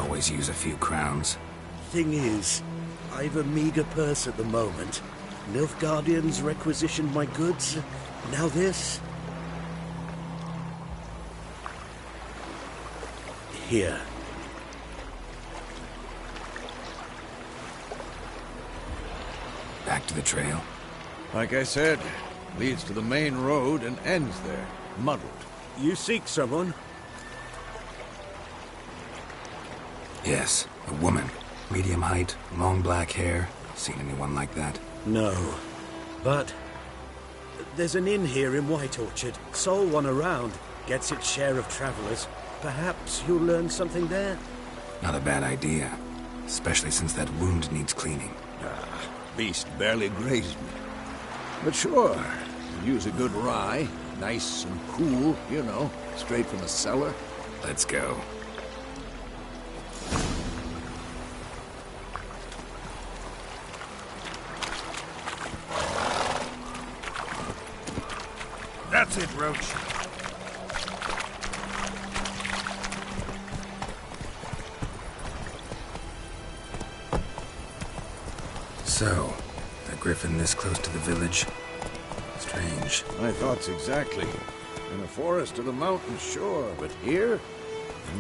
always use a few crowns. Thing is, I've a meager purse at the moment. Nilfgaardians requisitioned my goods. Now this. Here. Back to the trail. Like I said, leads to the main road and ends there, muddled. You seek someone? Yes, a woman. Medium height, long black hair. Seen anyone like that? No. But there's an inn here in White Orchard. Sole one around. Gets its share of travelers. Perhaps you'll learn something there? Not a bad idea. Especially since that wound needs cleaning. Beast barely grazed me. But sure, use a good rye. Nice and cool, you know, straight from the cellar. Let's go. That's it, Roach. So, a griffin this close to the village? Strange. My thoughts exactly. In the forest or the mountain, sure, but here?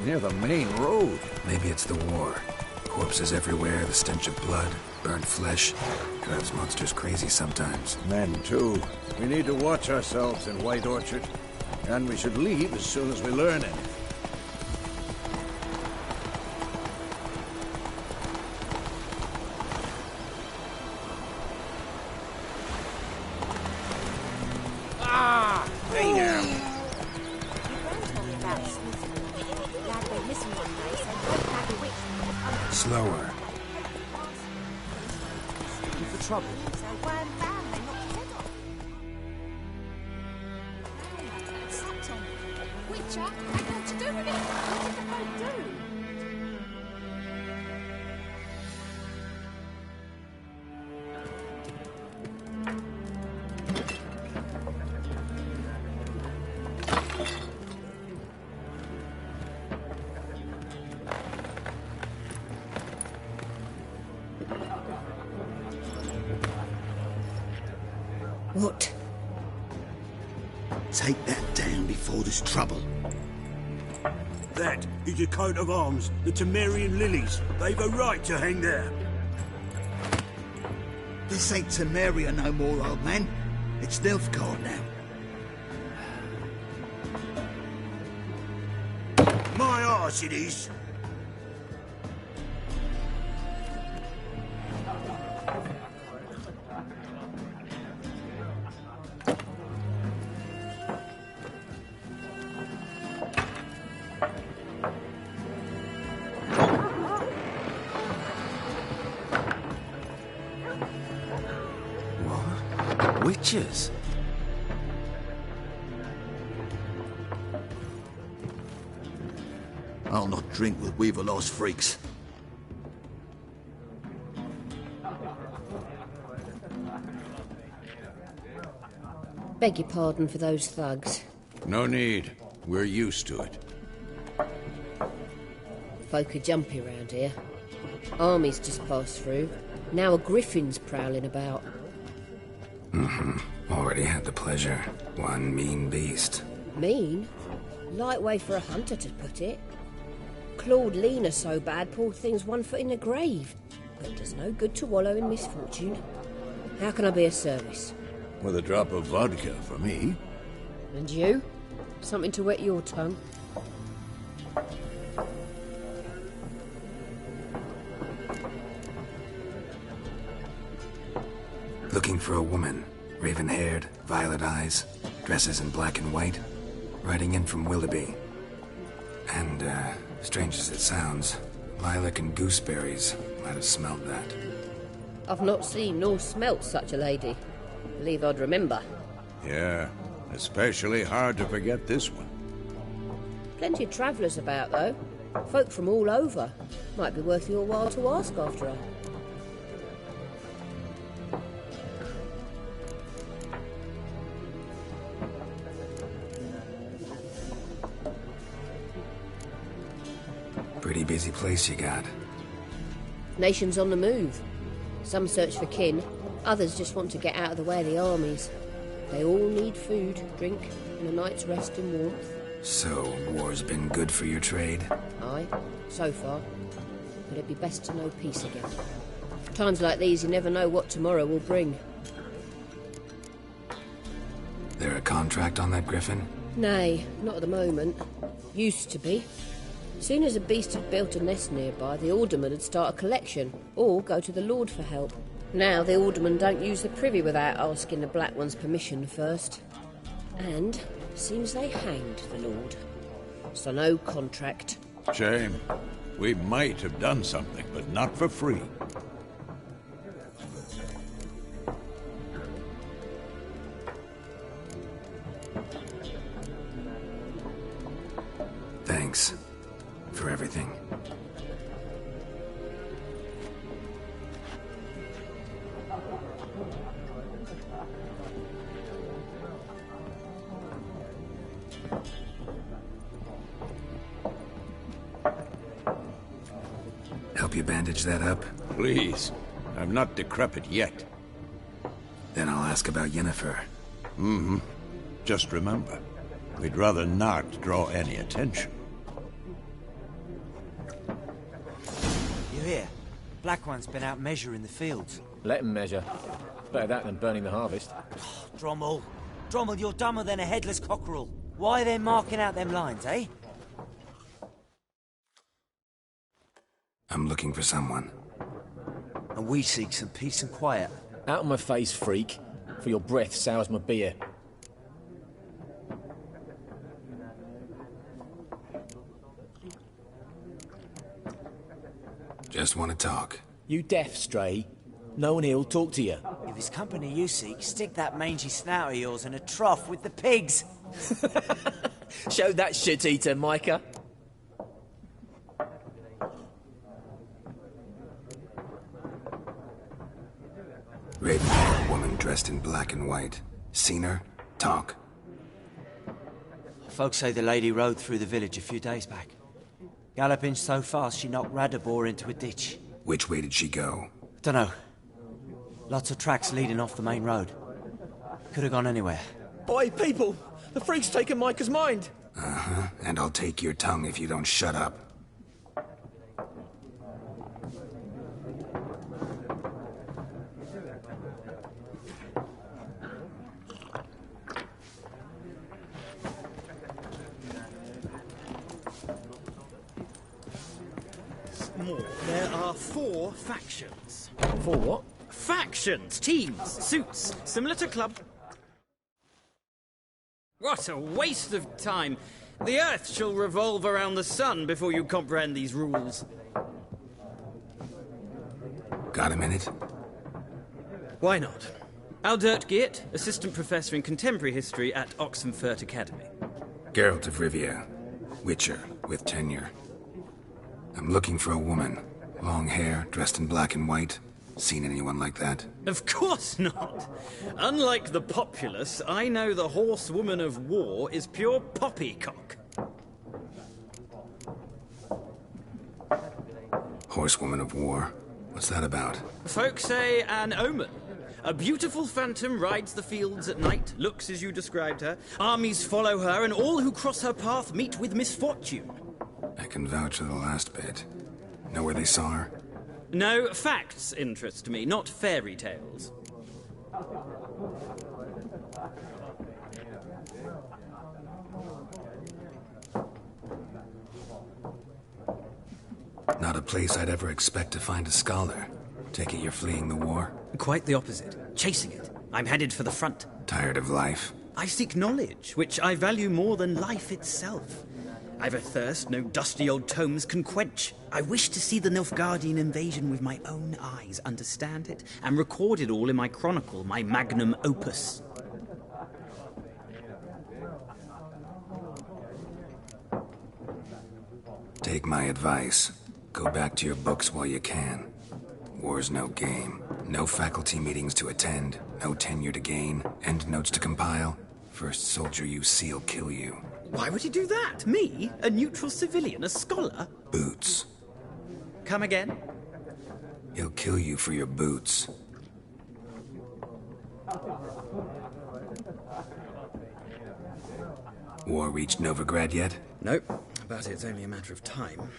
Near the main road. Maybe it's the war. Corpses everywhere, the stench of blood, burnt flesh. Drives monsters crazy sometimes. Men, too. We need to watch ourselves in White Orchard. And we should leave as soon as we learn anything. Slower. For trouble. Witcher, what to do with it? What did the folk do? What? Take that down before there's trouble. That is a coat of arms, the Temerian lilies. They've a right to hang there. This ain't Temeria no more, old man. It's Nilfgaard now. My arse it is. Witches? I'll not drink with Weaverlost freaks. Beg your pardon for those thugs. No need. We're used to it. Folk are jumpy around here. Armies just passed through. Now a griffin's prowling about. Already had the pleasure. One mean beast. Mean? Light way for a hunter to put it. Clawed Lena so bad, poor thing's 1 foot in the grave. But does no good to wallow in misfortune. How can I be of service? With a drop of vodka for me. And you? Something to wet your tongue? Looking for a woman. Raven-haired, violet eyes, dresses in black and white. Riding in from Willoughby. And, strange as it sounds, lilac and gooseberries might have smelled that. I've not seen nor smelt such a lady. Believe I'd remember. Yeah, especially hard to forget this one. Plenty of travellers about, though. Folk from all over. Might be worth your while to ask after her. Pretty busy place you got. Nations on the move. Some search for kin, others just want to get out of the way of the armies. They all need food, drink, and a night's rest and warmth. So, war's been good for your trade? Aye, so far. But it'd be best to know peace again. Times like these, you never know what tomorrow will bring. There a contract on that griffin? Nay, not at the moment. Used to be. Soon as a beast had built a nest nearby, the alderman would start a collection, or go to the Lord for help. Now the aldermen don't use the privy without asking the Black One's permission first. And seems they hanged the Lord. So no contract. Shame. We might have done something, but not for free. Thanks for everything. Help you bandage that up? Please. I'm not decrepit yet. Then I'll ask about Yennefer. Mm-hmm. Just remember, we'd rather not draw any attention. You hear? Black One's been out measuring the fields. Let him measure. Better that than burning the harvest. Drommel. Drommel, you're dumber than a headless cockerel. Why are they marking out them lines, eh? I'm looking for someone. And we seek some peace and quiet. Out of my face, freak. For your breath sours my beer. Just want to talk. You deaf, Stray? No one here'll talk to you. If it's company you seek, stick that mangy snout of yours in a trough with the pigs. Show that shit-eater, Micah. Raven-haired woman dressed in black and white. Seen her? Talk. Folks say the lady rode through the village a few days back. Galloping so fast she knocked Radabor into a ditch. Which way did she go? Dunno. Lots of tracks leading off the main road. Could have gone anywhere. Boy, people! The freak's taken Micah's mind! Uh-huh. And I'll take your tongue if you don't shut up. More. There are 4 factions. For what? Factions, teams, suits, similar to club. What a waste of time. The Earth shall revolve around the sun before you comprehend these rules. Got a minute? Why not? Aldert Geert, Assistant Professor in Contemporary History at Oxenfurt Academy. Geralt of Rivia. Witcher, with tenure. I'm looking for a woman. Long hair, dressed in black and white. Seen anyone like that? Of course not. Unlike the populace, I know the horsewoman of war is pure poppycock. Horsewoman of war? What's that about? Folk say an omen. A beautiful phantom rides the fields at night, looks as you described her. Armies follow her, and all who cross her path meet with misfortune. I can vouch for the last bit. Know where they saw her? No, facts interest me, not fairy tales. Not a place I'd ever expect to find a scholar. Take it you're fleeing the war? Quite the opposite. Chasing it. I'm headed for the front. Tired of life? I seek knowledge, which I value more than life itself. I've a thirst no dusty old tomes can quench. I wish to see the Nilfgaardian invasion with my own eyes, understand it, and record it all in my chronicle, my magnum opus. Take my advice. Go back to your books while you can. War's no game. No faculty meetings to attend, no tenure to gain, end notes to compile. First soldier you see'll kill you. Why would he do that? Me? A neutral civilian? A scholar? Boots. Come again? He'll kill you for your boots. War reached Novigrad yet? Nope, but it's only a matter of time.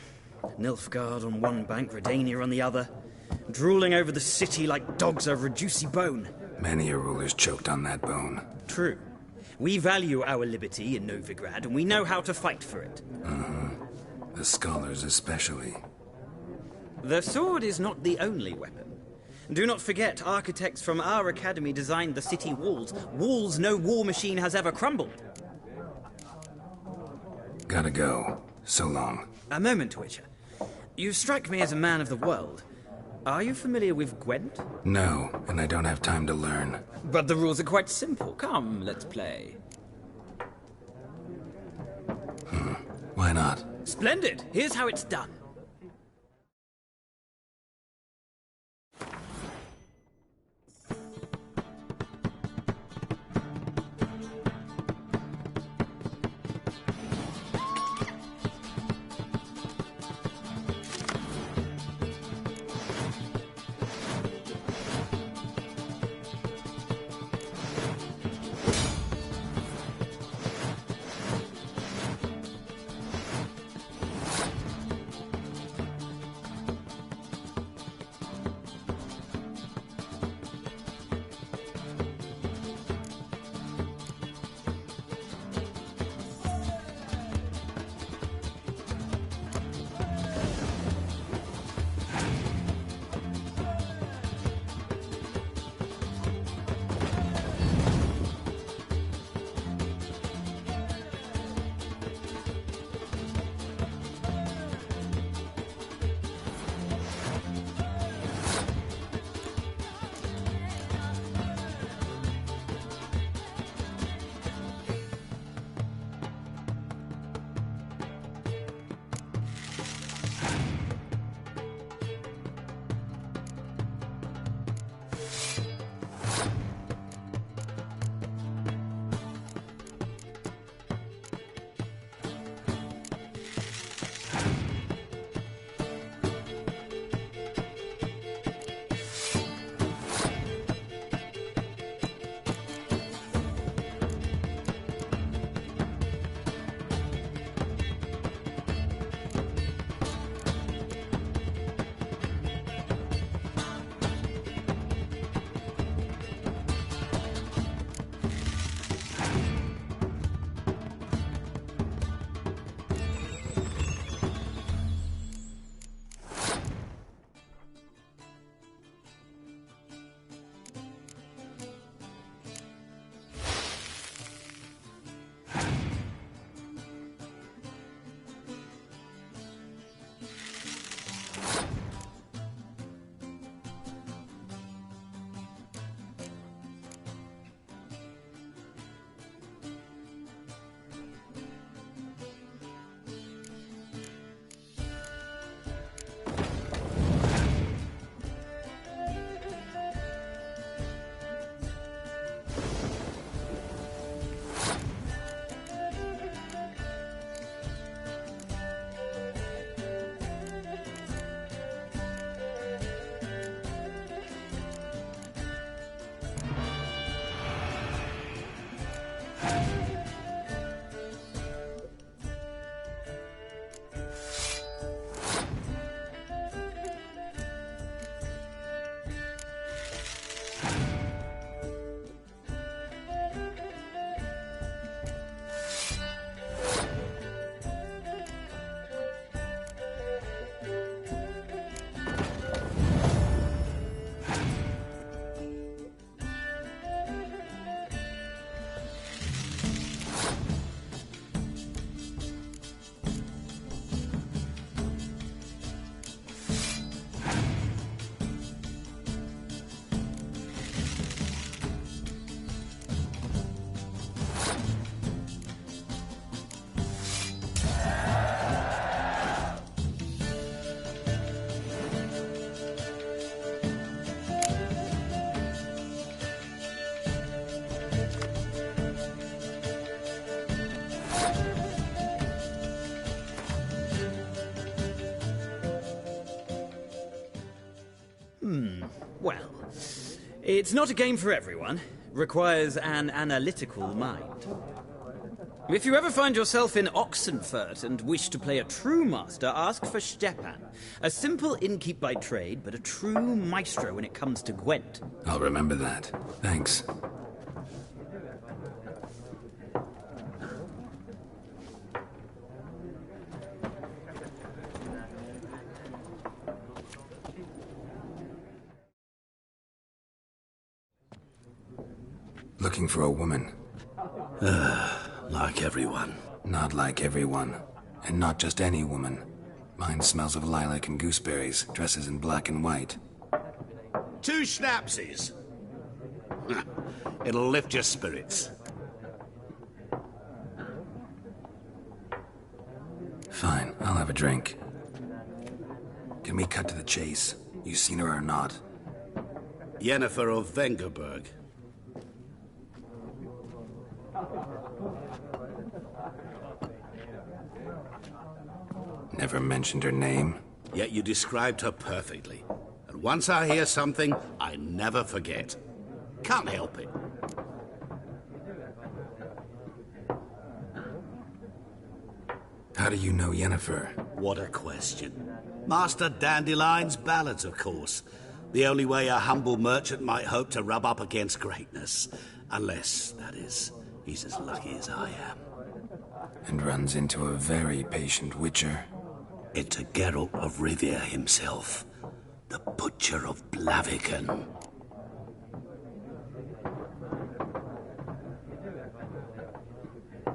Nilfgaard on one bank, Redania on the other, drooling over the city like dogs over a juicy bone. Many a ruler's choked on that bone. True. We value our liberty in Novigrad, and we know how to fight for it. The scholars especially. The sword is not the only weapon. Do not forget, architects from our academy designed the city walls. Walls no war machine has ever crumbled. Gotta go. So long. A moment, Witcher. You strike me as a man of the world. Are you familiar with Gwent? No, and I don't have time to learn. But the rules are quite simple. Come, let's play. Why not? Splendid! Here's how it's done. It's not a game for everyone. Requires an analytical mind. If you ever find yourself in Oxenfurt and wish to play a true master, ask for Stepan. A simple innkeep by trade, but a true maestro when it comes to Gwent. I'll remember that. Thanks. Looking for a woman. Like everyone. Not like everyone. And not just any woman. Mine smells of lilac and gooseberries, dresses in black and white. 2 schnapsies. It'll lift your spirits. Fine, I'll have a drink. Can we cut to the chase? You seen her or not? Yennefer of Vengerberg. Never mentioned her name. Yet you described her perfectly. And once I hear something, I never forget. Can't help it. How do you know Yennefer? What a question. Master Dandelion's ballads, of course. The only way a humble merchant might hope to rub up against greatness. Unless, that is, he's as lucky as I am. And runs into a very patient witcher. Into Geralt of Rivia himself. The Butcher of Blaviken.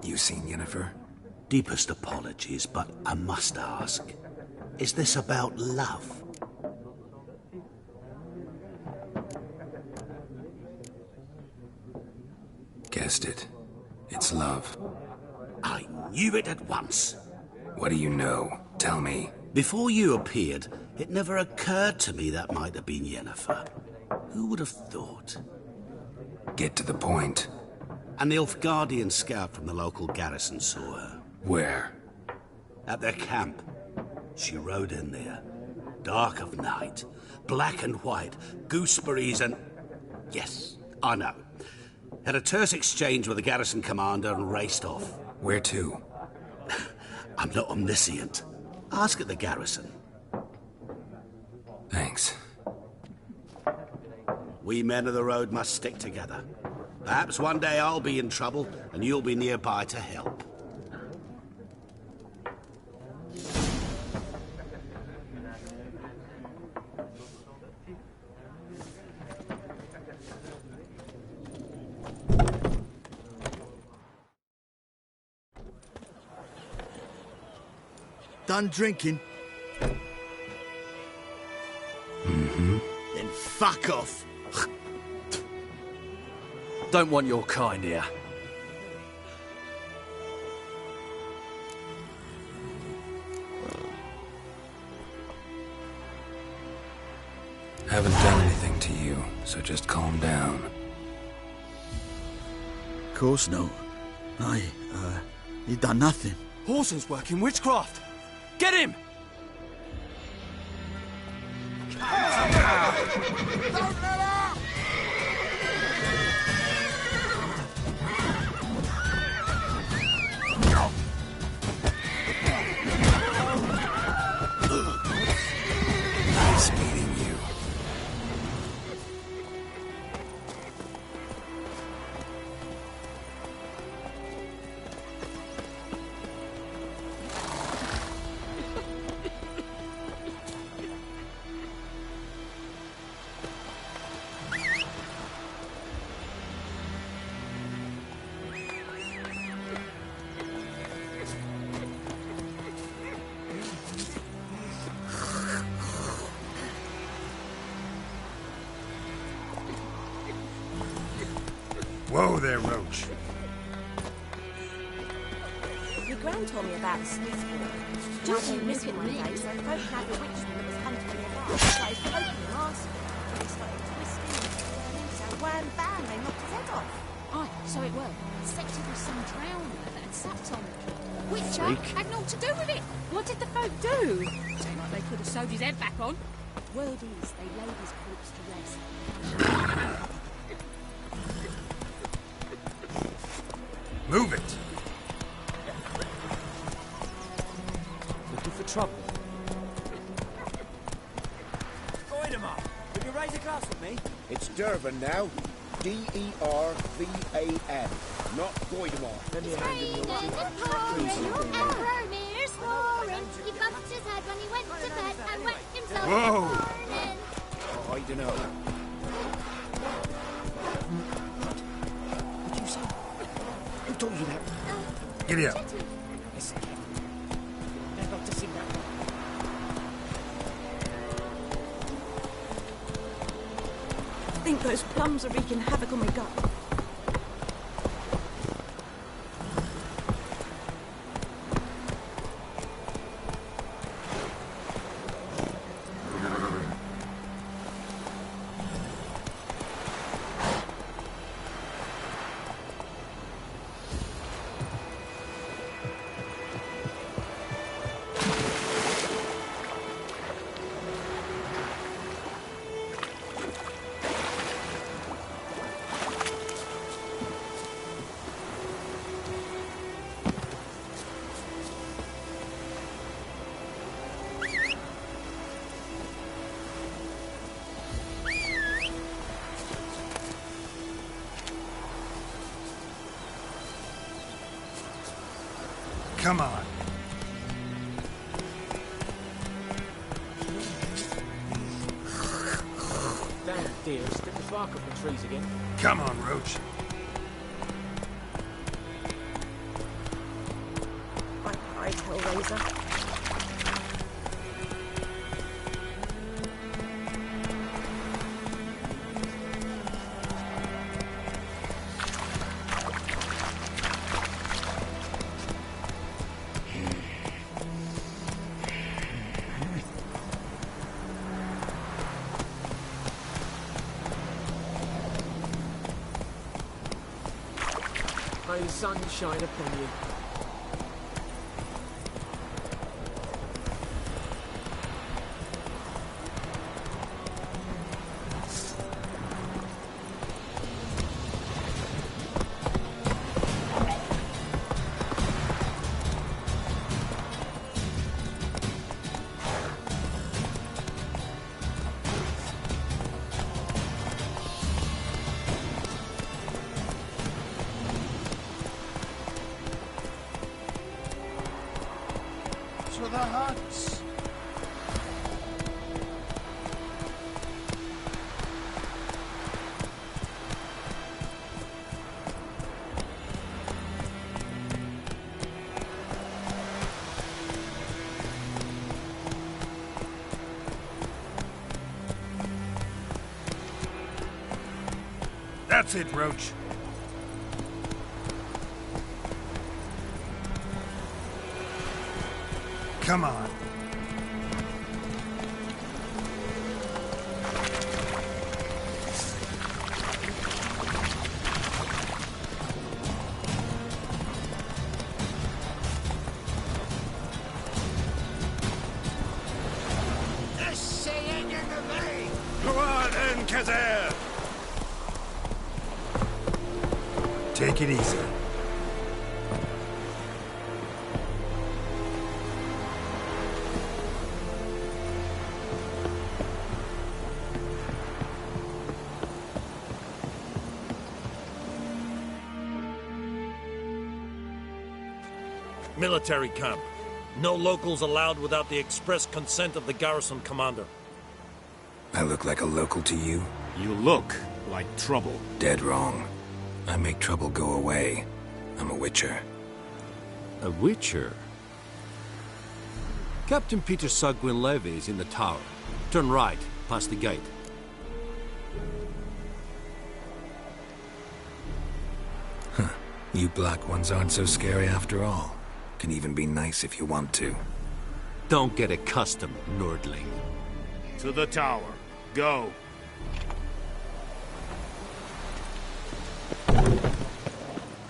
You seen Yennefer? Deepest apologies, but I must ask. Is this about love? Guessed it. It's love. I knew it at once. What do you know? Tell me. Before you appeared, it never occurred to me that might have been Yennefer. Who would have thought? Get to the point. An Nilfgaardian scout from the local garrison saw her. Where? At their camp. She rode in there. Dark of night. Black and white. Gooseberries and... Yes, I know. Had a terse exchange with the garrison commander and raced off. Where to? I'm not omniscient. Ask at the garrison. Thanks. We men of the road must stick together. Perhaps one day I'll be in trouble and you'll be nearby to help. Done drinking? Mm-hmm. Then fuck off. Don't want your kind here. Haven't done anything to you, so just calm down. Of course not. He done nothing. Horson's working witchcraft. Get him! Nice meeting you. Whoa there, Roach. Your gran told me about the Smiths boy. Just went missing one day, so folk had a witchman that was hunting nearby. So I was poking and asking. So he started twisting and turning, so wham bam, they knocked his head off. Aye, so it were. Suspected was some drowner that had sat on it. Witcher Freak. had naught to do with it. What did the folk do? Seemed like they could have sewed his head back on. Word is they laid his corpse to rest. Move it! Looking for trouble? Goidemar, will you raise a glass with me? It's Dervan now. D-E-R-V-A-N. Not Goidemar. Let me hand him your Emperor's foreign. He bumped his head when he went to bed and wet himself. Whoa! Morning. Oh, I don't know. What'd you say? Who told you that? Giddy up. Listen. They're about to sing that. I think those plums are wreaking havoc on my gut. Come on. Damn, dear, stick the bark up the trees again. Come on, Roach. Hi, Hellraiser. May the sun shine upon you. To the huts. That's it, Roach. Come on. Go on, Enkazer! Take it easy. Military camp. No locals allowed without the express consent of the garrison commander. I look like a local to you? You look like trouble. Dead wrong. I make trouble go away. I'm a witcher. A witcher? Captain Peter Sagwin Levy is in the tower. Turn right, past the gate. Huh. You black ones aren't so scary after all. Can even be nice if you want to. Don't get accustomed, Nordling. To the tower. Go.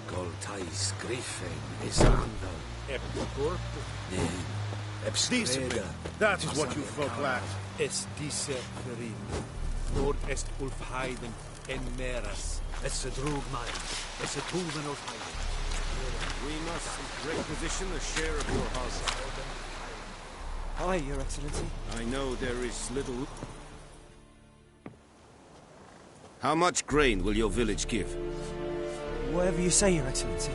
Goltais Griffin is under. Discipline. That is what you folk lack. Es dice ferin. Nord est Ulfheiden en meras. Es drugman. Es tuven Ulfheiden. We must requisition a share of your house. Hi, Your Excellency. I know there is little... How much grain will your village give? Whatever you say, Your Excellency.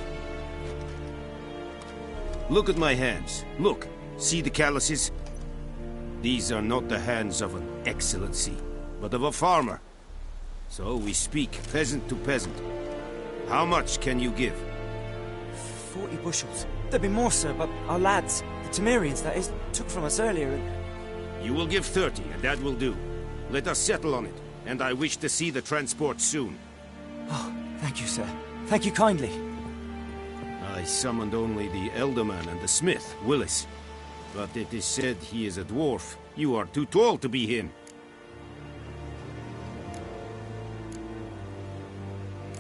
Look at my hands. Look. See the calluses? These are not the hands of an excellency, but of a farmer. So we speak peasant to peasant. How much can you give? 40 bushels. There'd be more, sir, but our lads, the Temerians, that is, took from us earlier and... You will give 30, and that will do. Let us settle on it, and I wish to see the transport soon. Oh, thank you, sir. Thank you kindly. I summoned only the Elderman and the smith, Willis. But it is said he is a dwarf. You are too tall to be him.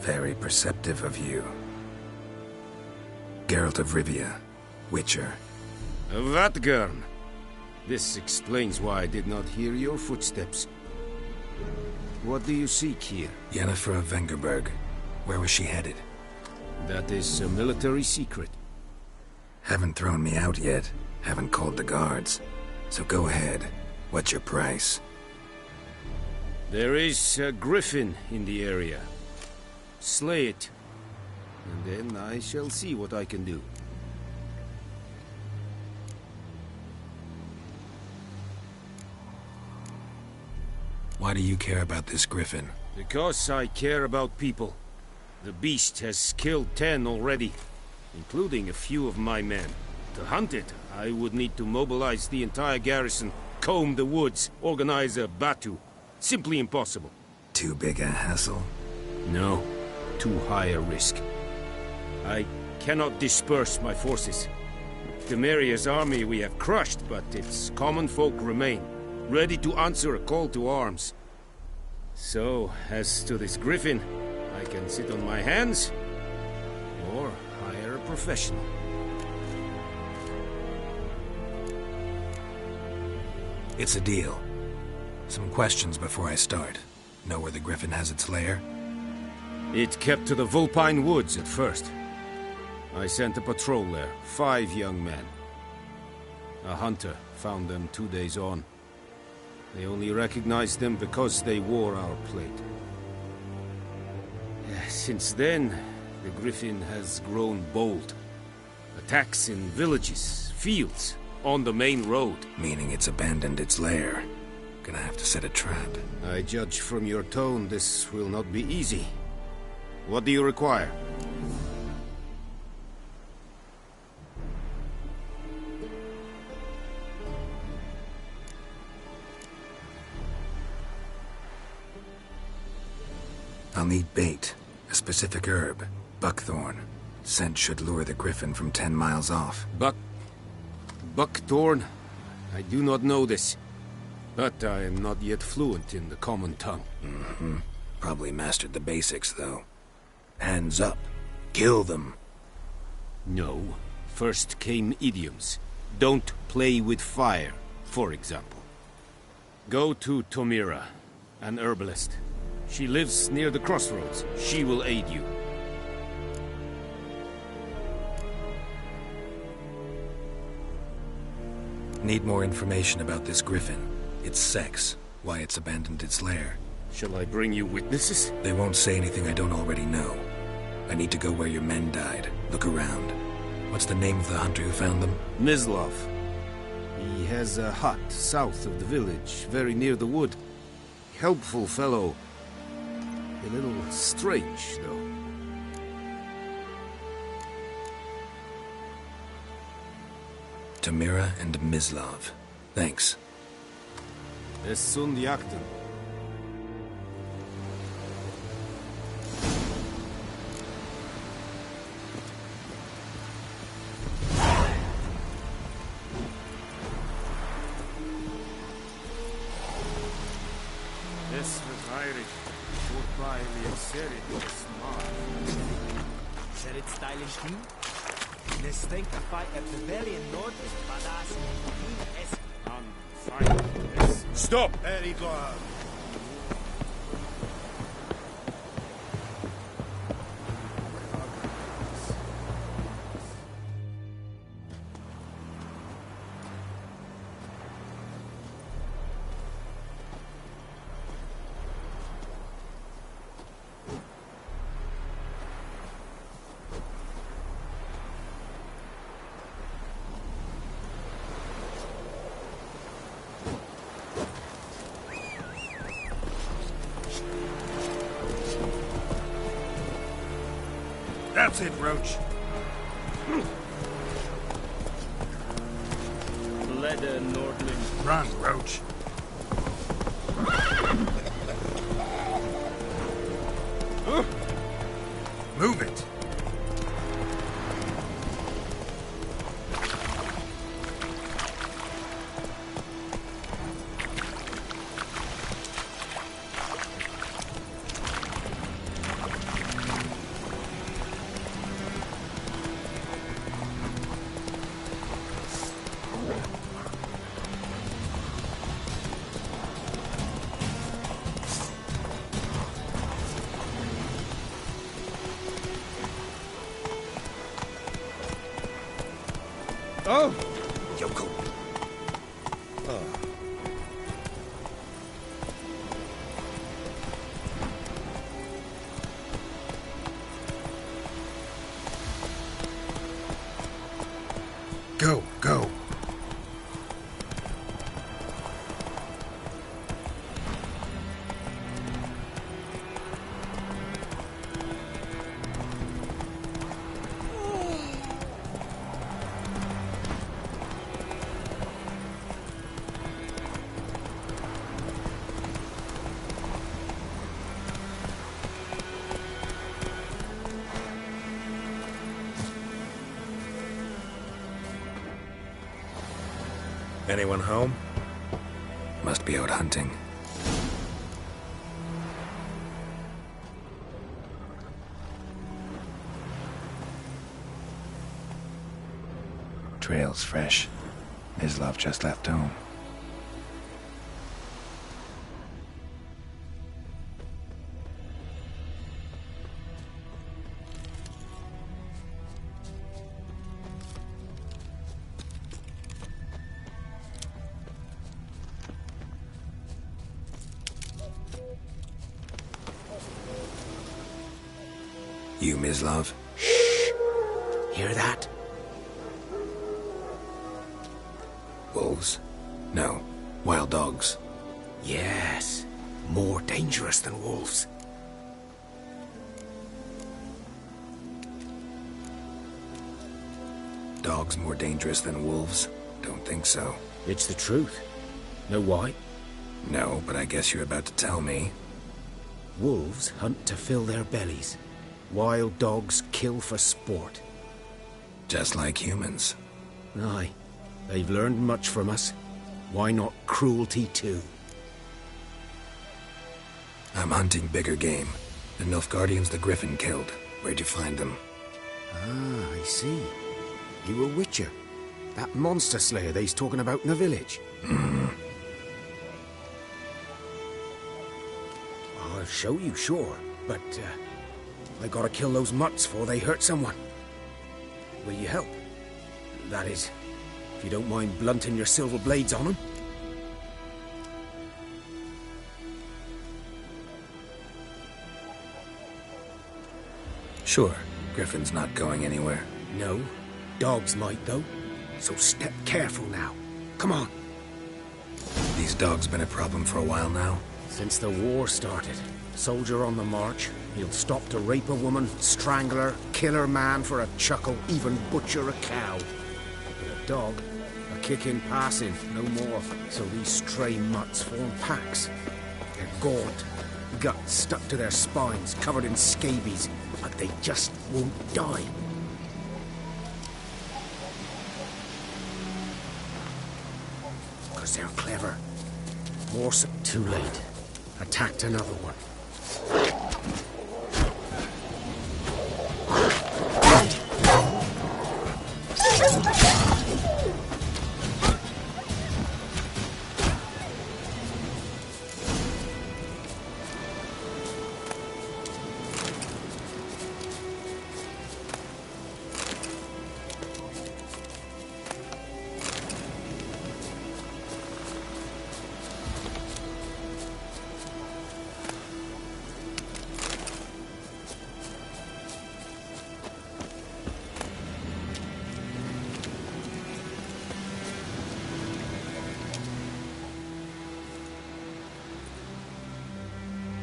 Very perceptive of you. Geralt of Rivia, Witcher. Vatgern. This explains why I did not hear your footsteps. What do you seek here? Yennefer of Vengerberg. Where was she headed? That is a military secret. Haven't thrown me out yet. Haven't called the guards. So go ahead. What's your price? There is a griffin in the area. Slay it. And then I shall see what I can do. Why do you care about this griffin? Because I care about people. The beast has killed 10 already, including a few of my men. To hunt it, I would need to mobilize the entire garrison, comb the woods, organize a batu. Simply impossible. Too big a hassle? No, too high a risk. I cannot disperse my forces. Temeria's army we have crushed, but its common folk remain, ready to answer a call to arms. So, as to this griffin, I can sit on my hands, or hire a professional. It's a deal. Some questions before I start. Know where the griffin has its lair? It kept to the Vulpine Woods at first. I sent a patrol there, 5 young men. A hunter found them 2 days on. They only recognized them because they wore our plate. Since then, the griffin has grown bold. Attacks in villages, fields, on the main road. Meaning it's abandoned its lair. Gonna have to set a trap. I judge from your tone this will not be easy. What do you require? I'll need bait. A specific herb. Buckthorn. Scent should lure the griffin from 10 miles off. Buckthorn? I do not know this. But I am not yet fluent in the common tongue. Mm-hmm. Probably mastered the basics, though. Hands up. Kill them. No. First came idioms. Don't play with fire, for example. Go to Tomira, an herbalist. She lives near the crossroads. She will aid you. Need more information about this griffin. Its sex. Why it's abandoned its lair. Shall I bring you witnesses? They won't say anything I don't already know. I need to go where your men died. Look around. What's the name of the hunter who found them? Mislav. He has a hut south of the village, very near the wood. Helpful fellow. A little strange, though. Tomira and Mislav. Thanks. Es sunt jagten. Es verfeirig. Vorbei wie Serit smart. Serit stylish too? They stink a fight at the belly and north is badass. Stop! There you go. That's it, Roach. Leather Nordling. Run, Roach. Move it. Oh! Yoko. Oh. Go, go. Anyone home? Must be out hunting. Trail's fresh. Mislav just left home. You, Mislav? Shh! Hear that? Wolves? No. Wild dogs. Yes. More dangerous than wolves. Dogs more dangerous than wolves? Don't think so. It's the truth. Know why? No, but I guess you're about to tell me. Wolves hunt to fill their bellies. Wild dogs kill for sport. Just like humans. Aye. They've learned much from us. Why not cruelty too? I'm hunting bigger game. The Nilfgaardians the Griffin killed. Where'd you find them? Ah, I see. You a witcher. That monster slayer they's talking about in the village. I'll show you, sure. But, I gotta kill those mutts before they hurt someone. Will you help? That is, if you don't mind blunting your silver blades on them. Sure. Griffin's not going anywhere. No. Dogs might, though. So step careful now. Come on. These dogs been a problem for a while now? Since the war started. Soldier on the march. He'll stop to rape a woman, strangle her, kill her man for a chuckle, even butcher a cow. But a dog, a kick in passing, no more. So these stray mutts form packs. They're gaunt, guts stuck to their spines, covered in scabies, but they just won't die. Because they're clever. More so... Too late. Attacked another one.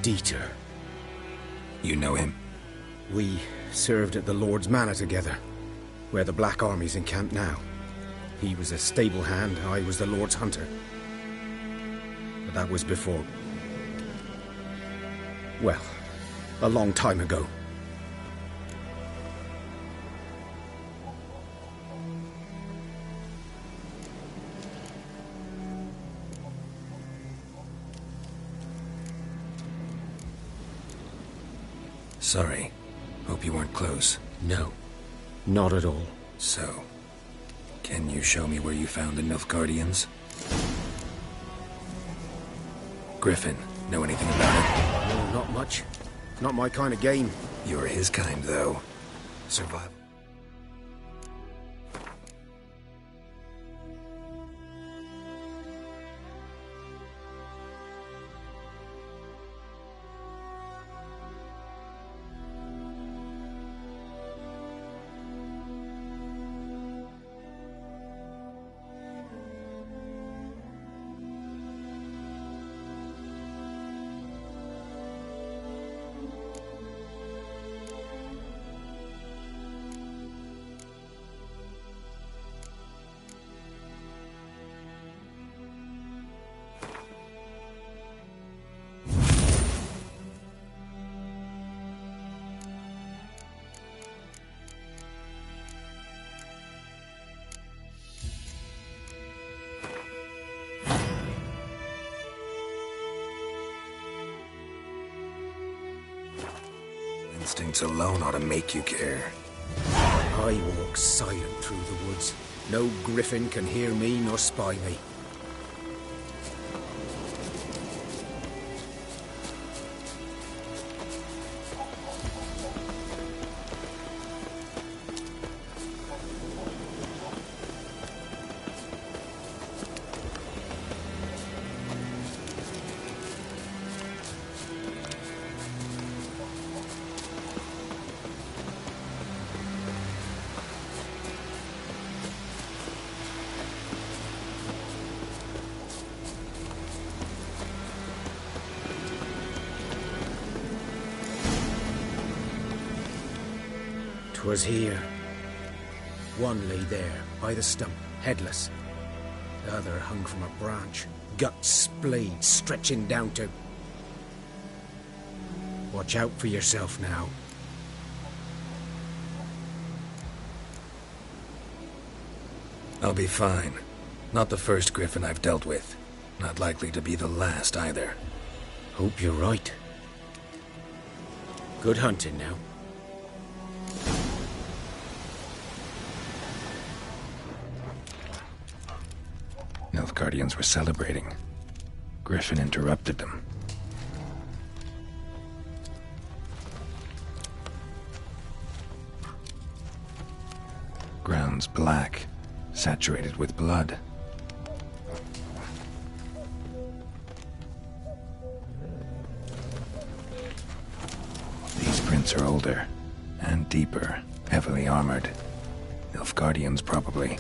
Dieter. You know him? We served at the Lord's Manor together, where the Black Army's encamped now. He was a stable hand, I was the Lord's hunter. But that was before... well, a long time ago. Sorry. Hope you weren't close. No, not at all. So, can you show me where you found the Nilfgaardians? Griffin, know anything about it? No, not much. Not my kind of game. You're his kind, though. Survival. Instincts alone ought to make you care. I walk silent through the woods. No griffin can hear me nor spy me. Was here. One lay there, by the stump, headless. The other hung from a branch, guts splayed, stretching down to... Watch out for yourself now. I'll be fine. Not the first griffin I've dealt with. Not likely to be the last, either. Hope you're right. Good hunting now. Nilfgaardians were celebrating. Griffin interrupted them. Ground's black, saturated with blood. These prints are older and deeper, heavily armored. Nilfgaardians, probably.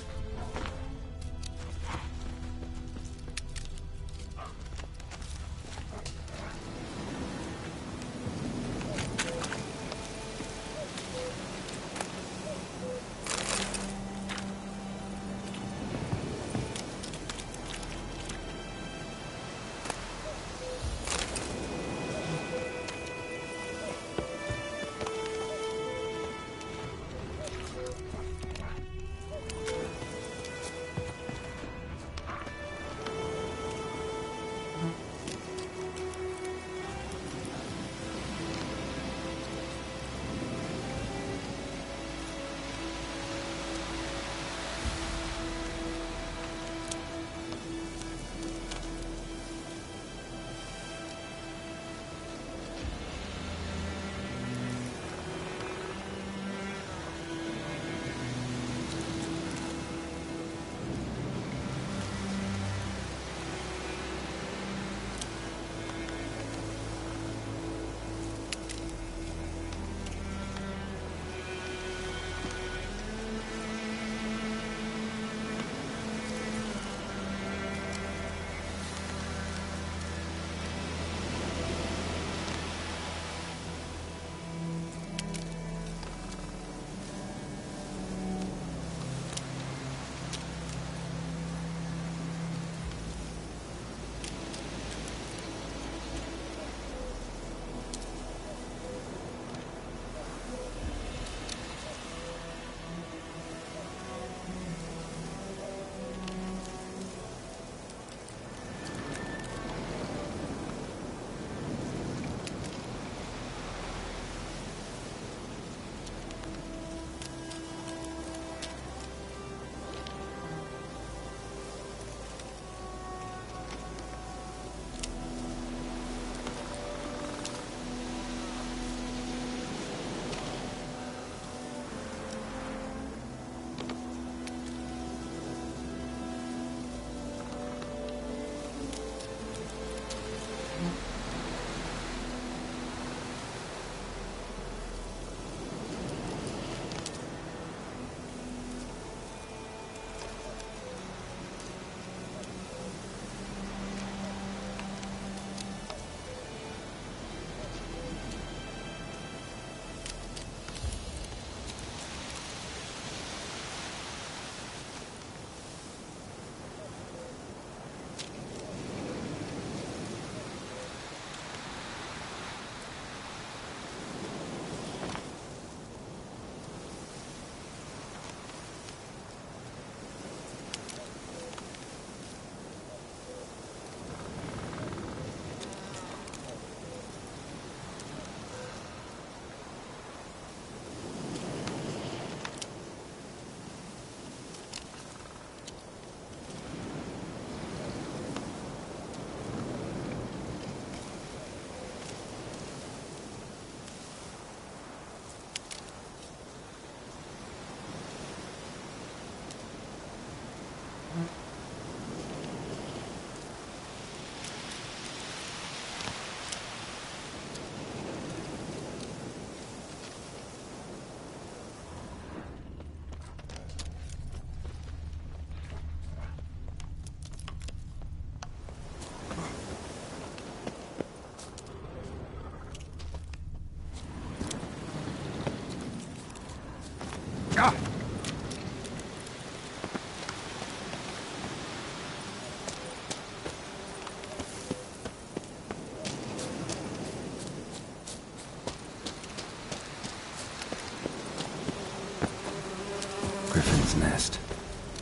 Griffin's nest.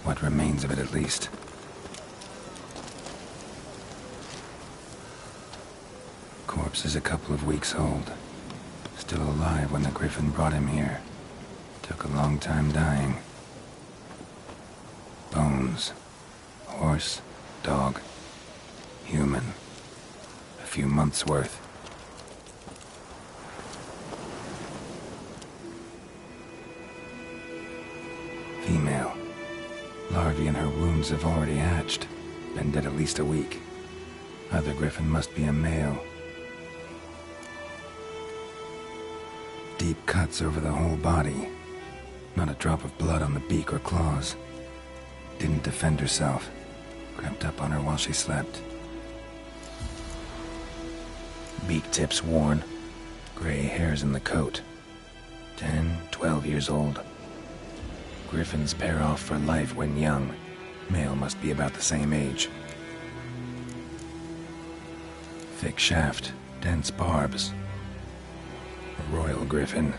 What remains of it, at least. Corpse is a couple of weeks old. Still alive when the Griffin brought him here. Took a long time dying. Bones. Horse, dog, human. A few months' worth. Female. Larvae in her wounds have already hatched. Been dead at least a week. Other Griffin must be a male. Deep cuts over the whole body. Not a drop of blood on the beak or claws. Didn't defend herself. Crept up on her while she slept. Beak tips worn. Gray hairs in the coat. 10, 12 years old. Griffins pair off for life when young. Male must be about the same age. Thick shaft, dense barbs. A royal griffin.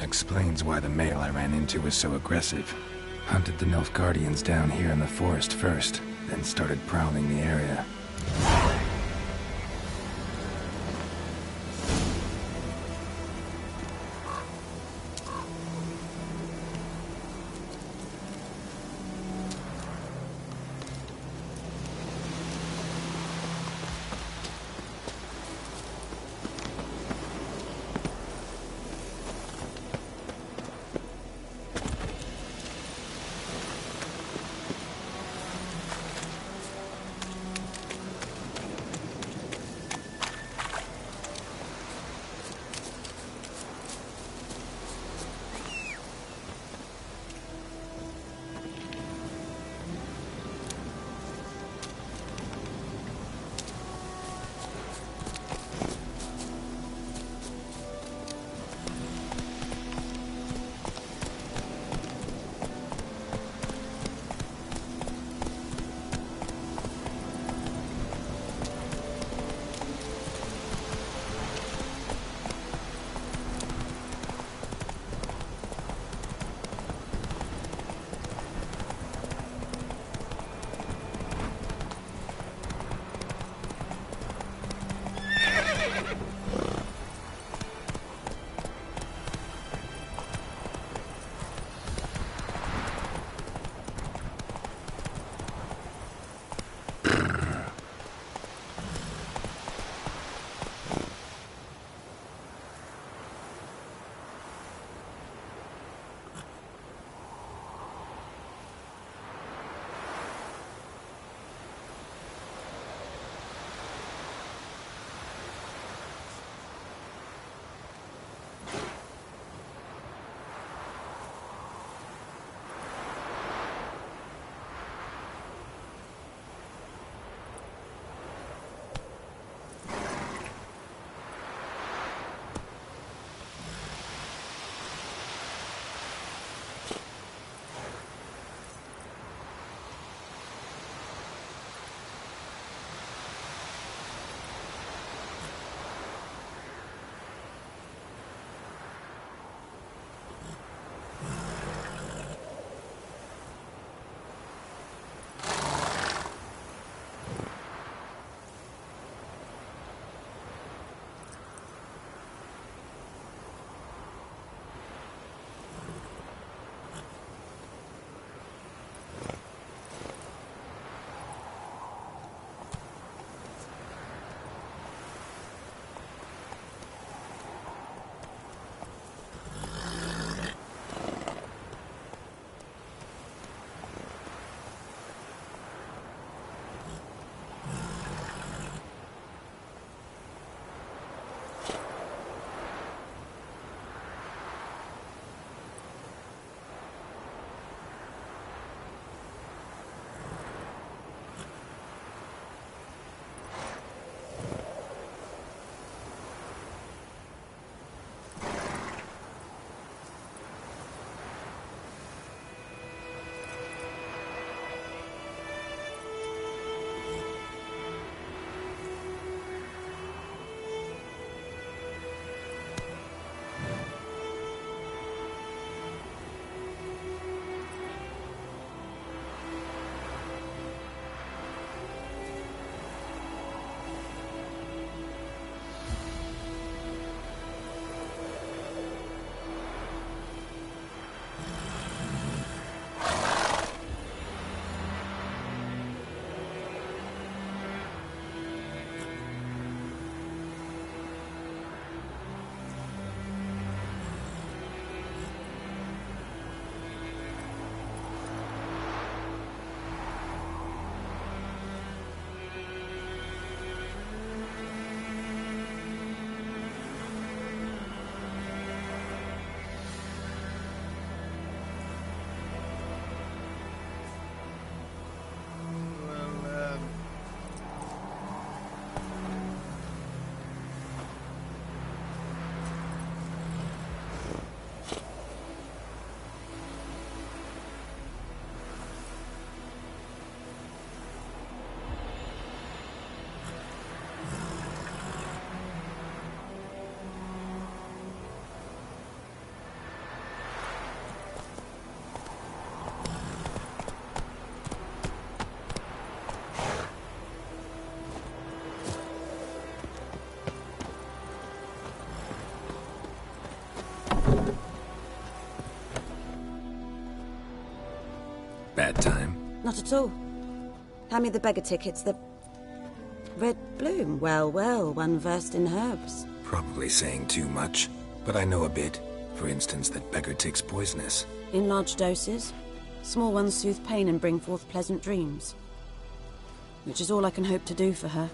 Explains why the male I ran into was so aggressive. Hunted the Nilfgaardians down here in the forest first, then started prowling the area. bad time? Not at all. Hand me the beggar tickets, the... Red bloom. Well, well, one versed in herbs. Probably saying too much, but I know a bit. For instance, that beggar tick's poisonous. In large doses. Small ones soothe pain and bring forth pleasant dreams. Which is all I can hope to do for her.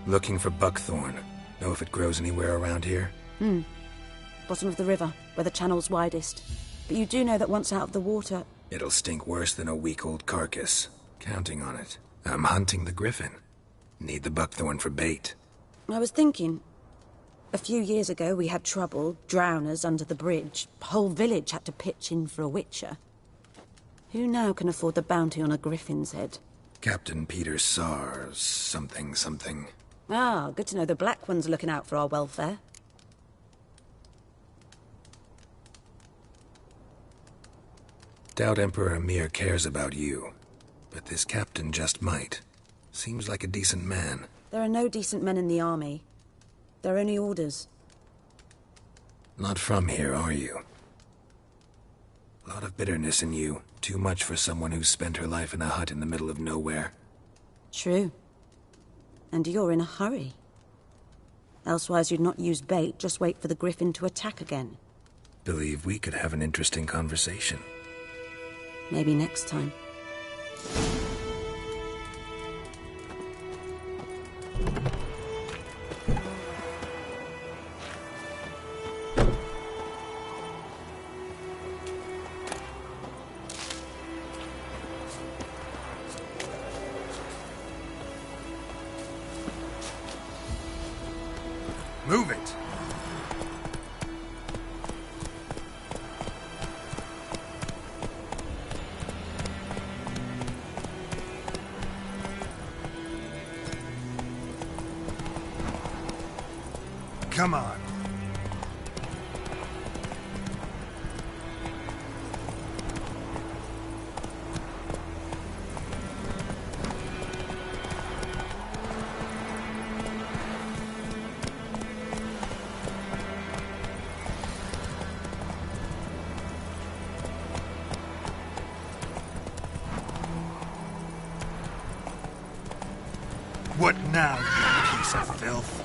Looking for buckthorn. Know if it grows anywhere around here? Bottom of the river, where the channel's widest. But you do know that once out of the water... It'll stink worse than a week-old carcass. Counting on it. I'm hunting the griffin. Need the buckthorn for bait. I was thinking... A few years ago we had trouble, drowners under the bridge. Whole village had to pitch in for a witcher. Who now can afford the bounty on a griffin's head? Captain Peter Sars, something. Ah, good to know the Black One's looking out for our welfare. Doubt Emperor Emhyr cares about you. But this captain just might. Seems like a decent man. There are no decent men in the army. They're only orders. Not from here, are you? Lot of bitterness in you. Too much for someone who's spent her life in a hut in the middle of nowhere. True. And you're in a hurry. Elsewise you'd not use bait, just wait for the griffin to attack again. Believe we could have an interesting conversation. Maybe next time. Move it! Come on. What now, you piece of filth?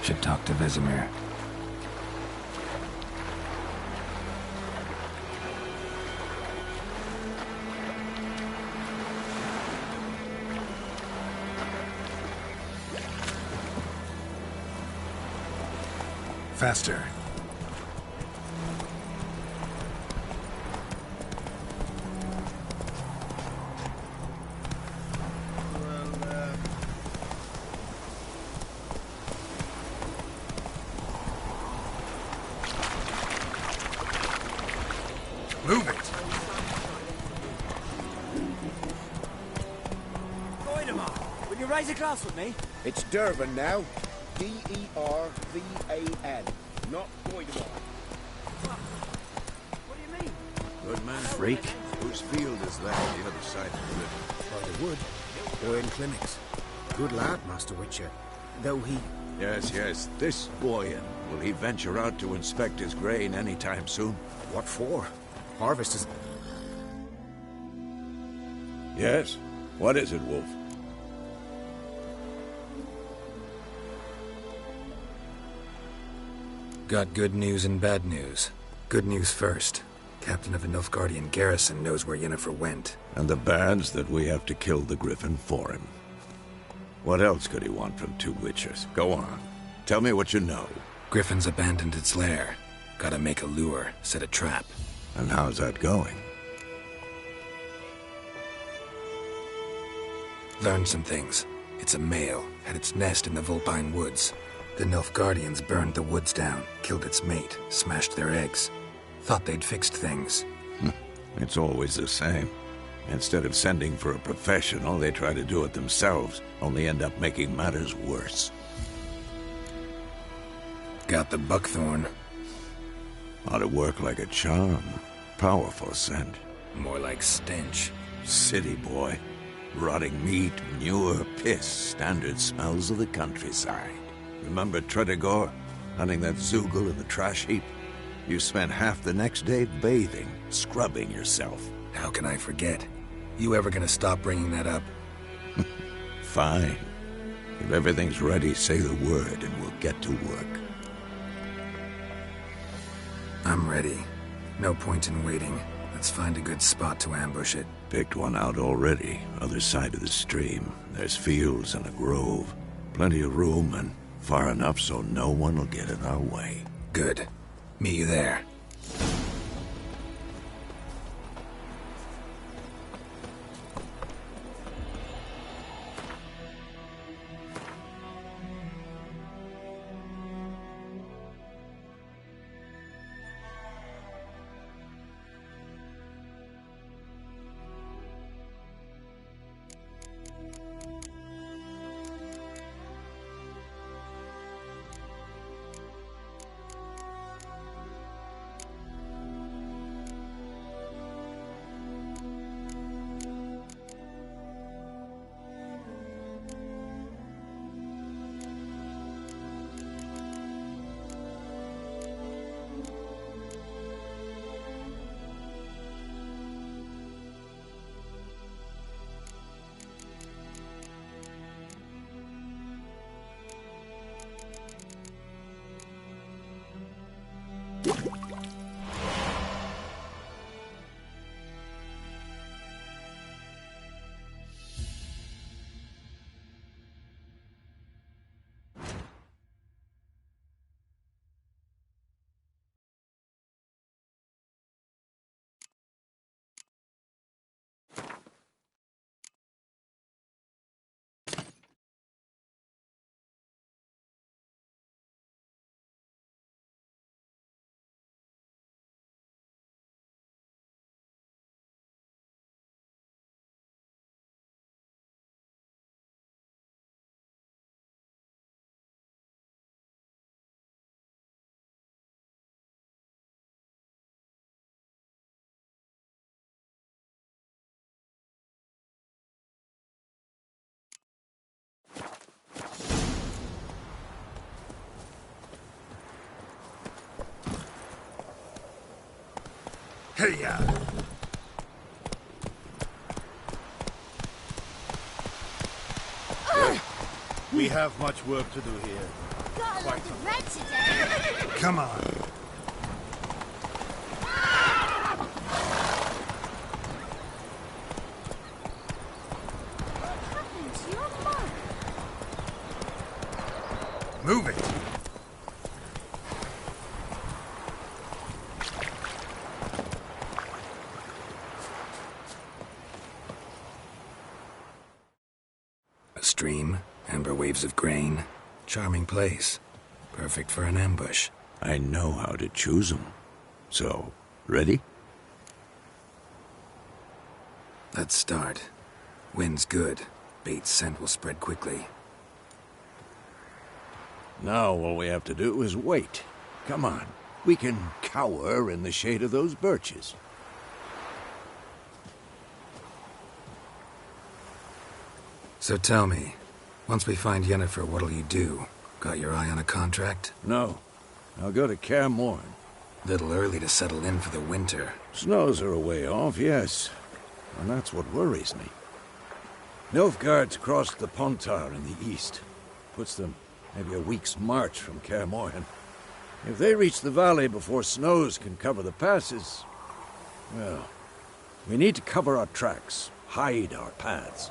Should talk to Vesemir. Faster. Move it! Voidemar, will you raise a glass with me? It's Dervan now. D-E-R-V-A-N. Not Voidemar. What do you mean? Good man, freak. Whose field is that on the other side of the river? By the wood. Boyne Clinics. Good lad, Master Witcher. Though he... Yes. This Boyan. Will he venture out to inspect his grain anytime soon? What for? Harvest is... Yes. What is it, Wolf? Got good news and bad news. Good news first. Captain of the Nilfgaardian garrison knows where Yennefer went. And the bad's that we have to kill the Griffin for him. What else could he want from two witchers? Go on. Tell me what you know. Griffin's abandoned its lair. Gotta make a lure, set a trap. And how's that going? Learned some things. It's a male, had its nest in the Vulpine Woods. The Nilfgaardians burned the woods down, killed its mate, smashed their eggs. Thought they'd fixed things. It's always the same. Instead of sending for a professional, they try to do it themselves, only end up making matters worse. Got the buckthorn. Ought to work like a charm. Powerful scent. More like stench. City boy. Rotting meat, manure, piss, standard smells of the countryside. Remember Tretogor? Hunting that Zoogle in the trash heap? You spent half the next day bathing, scrubbing yourself. How can I forget? You ever gonna stop bringing that up? Fine. If everything's ready, say the word and we'll get to work. I'm ready. No point in waiting. Let's find a good spot to ambush it. Picked one out already, other side of the stream. There's fields and a grove. Plenty of room and far enough so no one will get in our way. Good. Meet you there. Hey-ya! We have much work to do here. Got a lot of red today. Come on. What happened to your mug? Move it. A stream, amber waves of grain. Charming place. Perfect for an ambush. I know how to choose them. So, ready? Let's start. Wind's good. Bait's scent will spread quickly. Now all we have to do is wait. Come on. We can cower in the shade of those birches. So tell me, once we find Yennefer, what'll you do? Got your eye on a contract? No. I'll go to Kaer Morhen. Little early to settle in for the winter. Snows are a way off, yes. And that's what worries me. Nilfgaard's crossed the Pontar in the east. Puts them maybe a week's march from Kaer Morhen. If they reach the valley before snows can cover the passes, well, we need to cover our tracks, hide our paths.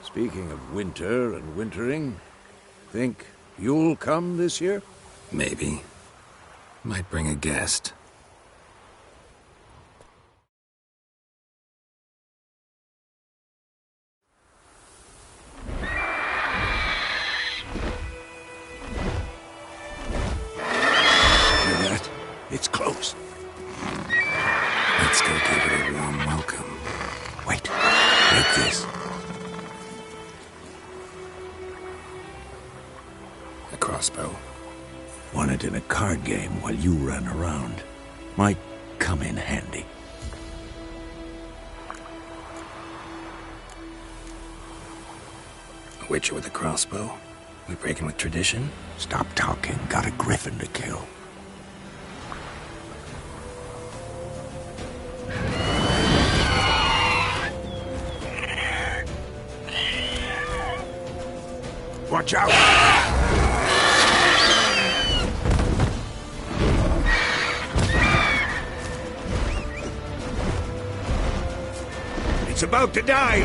Speaking of winter and wintering, think you'll come this year? Maybe. Might bring a guest. It's close. Let's go give it a warm welcome. Wait. Take this. A crossbow. Won it in a card game while you ran around. Might come in handy. A witcher with a crossbow? We breaking with tradition? Stop talking. Got a griffin to kill. Watch out! It's about to die!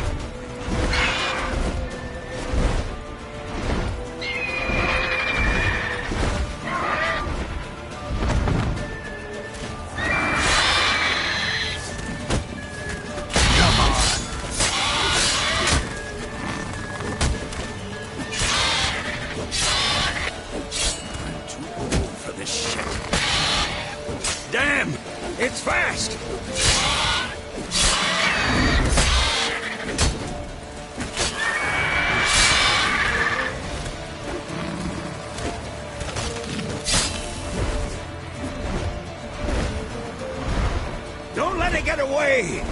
It's fast! Don't let it get away!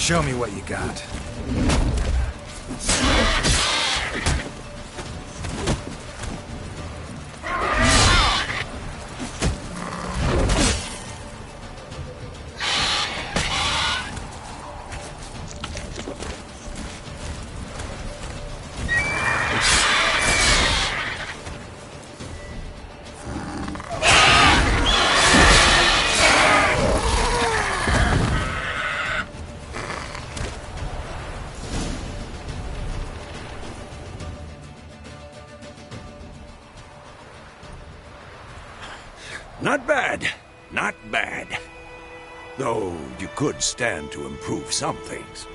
Show me what you got. Not bad. Not bad. Though you could stand to improve some things.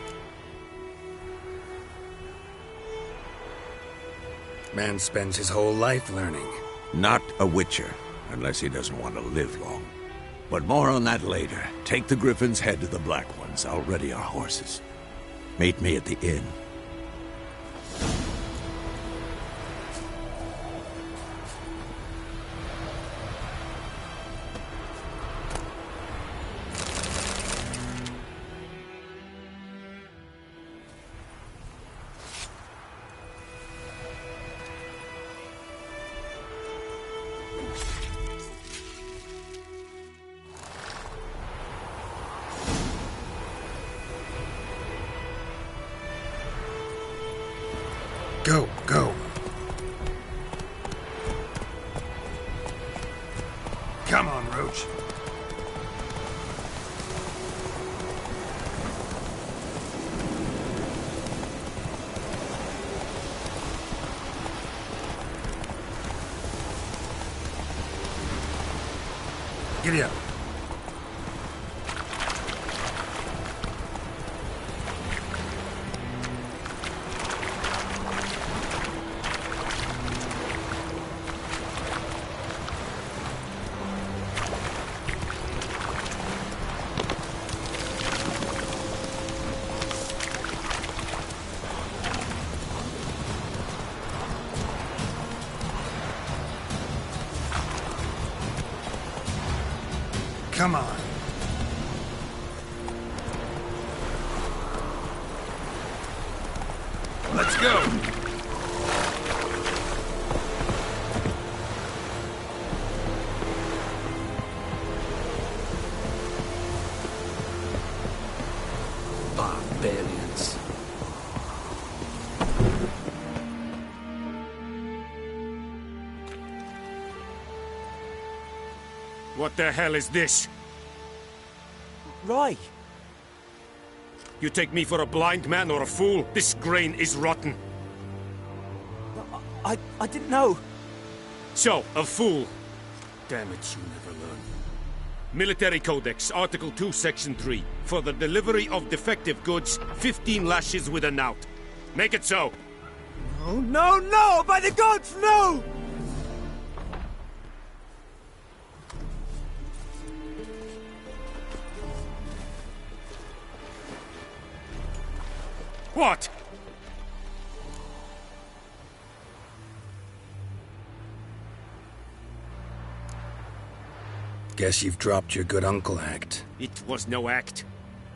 Man spends his whole life learning. Not a witcher, unless he doesn't want to live long. But more on that later. Take the Griffin's head to the Black Ones. I'll ready our horses. Meet me at the inn. Go, go. Come on, Roach. Giddy up. Come on. Let's go! Barbarians. What the hell is this? Rye! You take me for a blind man or a fool? This grain is rotten. I didn't know. So, a fool. Damn it, you never learn. Military Codex, Article 2, Section 3. For the delivery of defective goods, 15 lashes with a knout. Make it so. No, no, no! By the gods, no! What? Guess you've dropped your good uncle act. It was no act.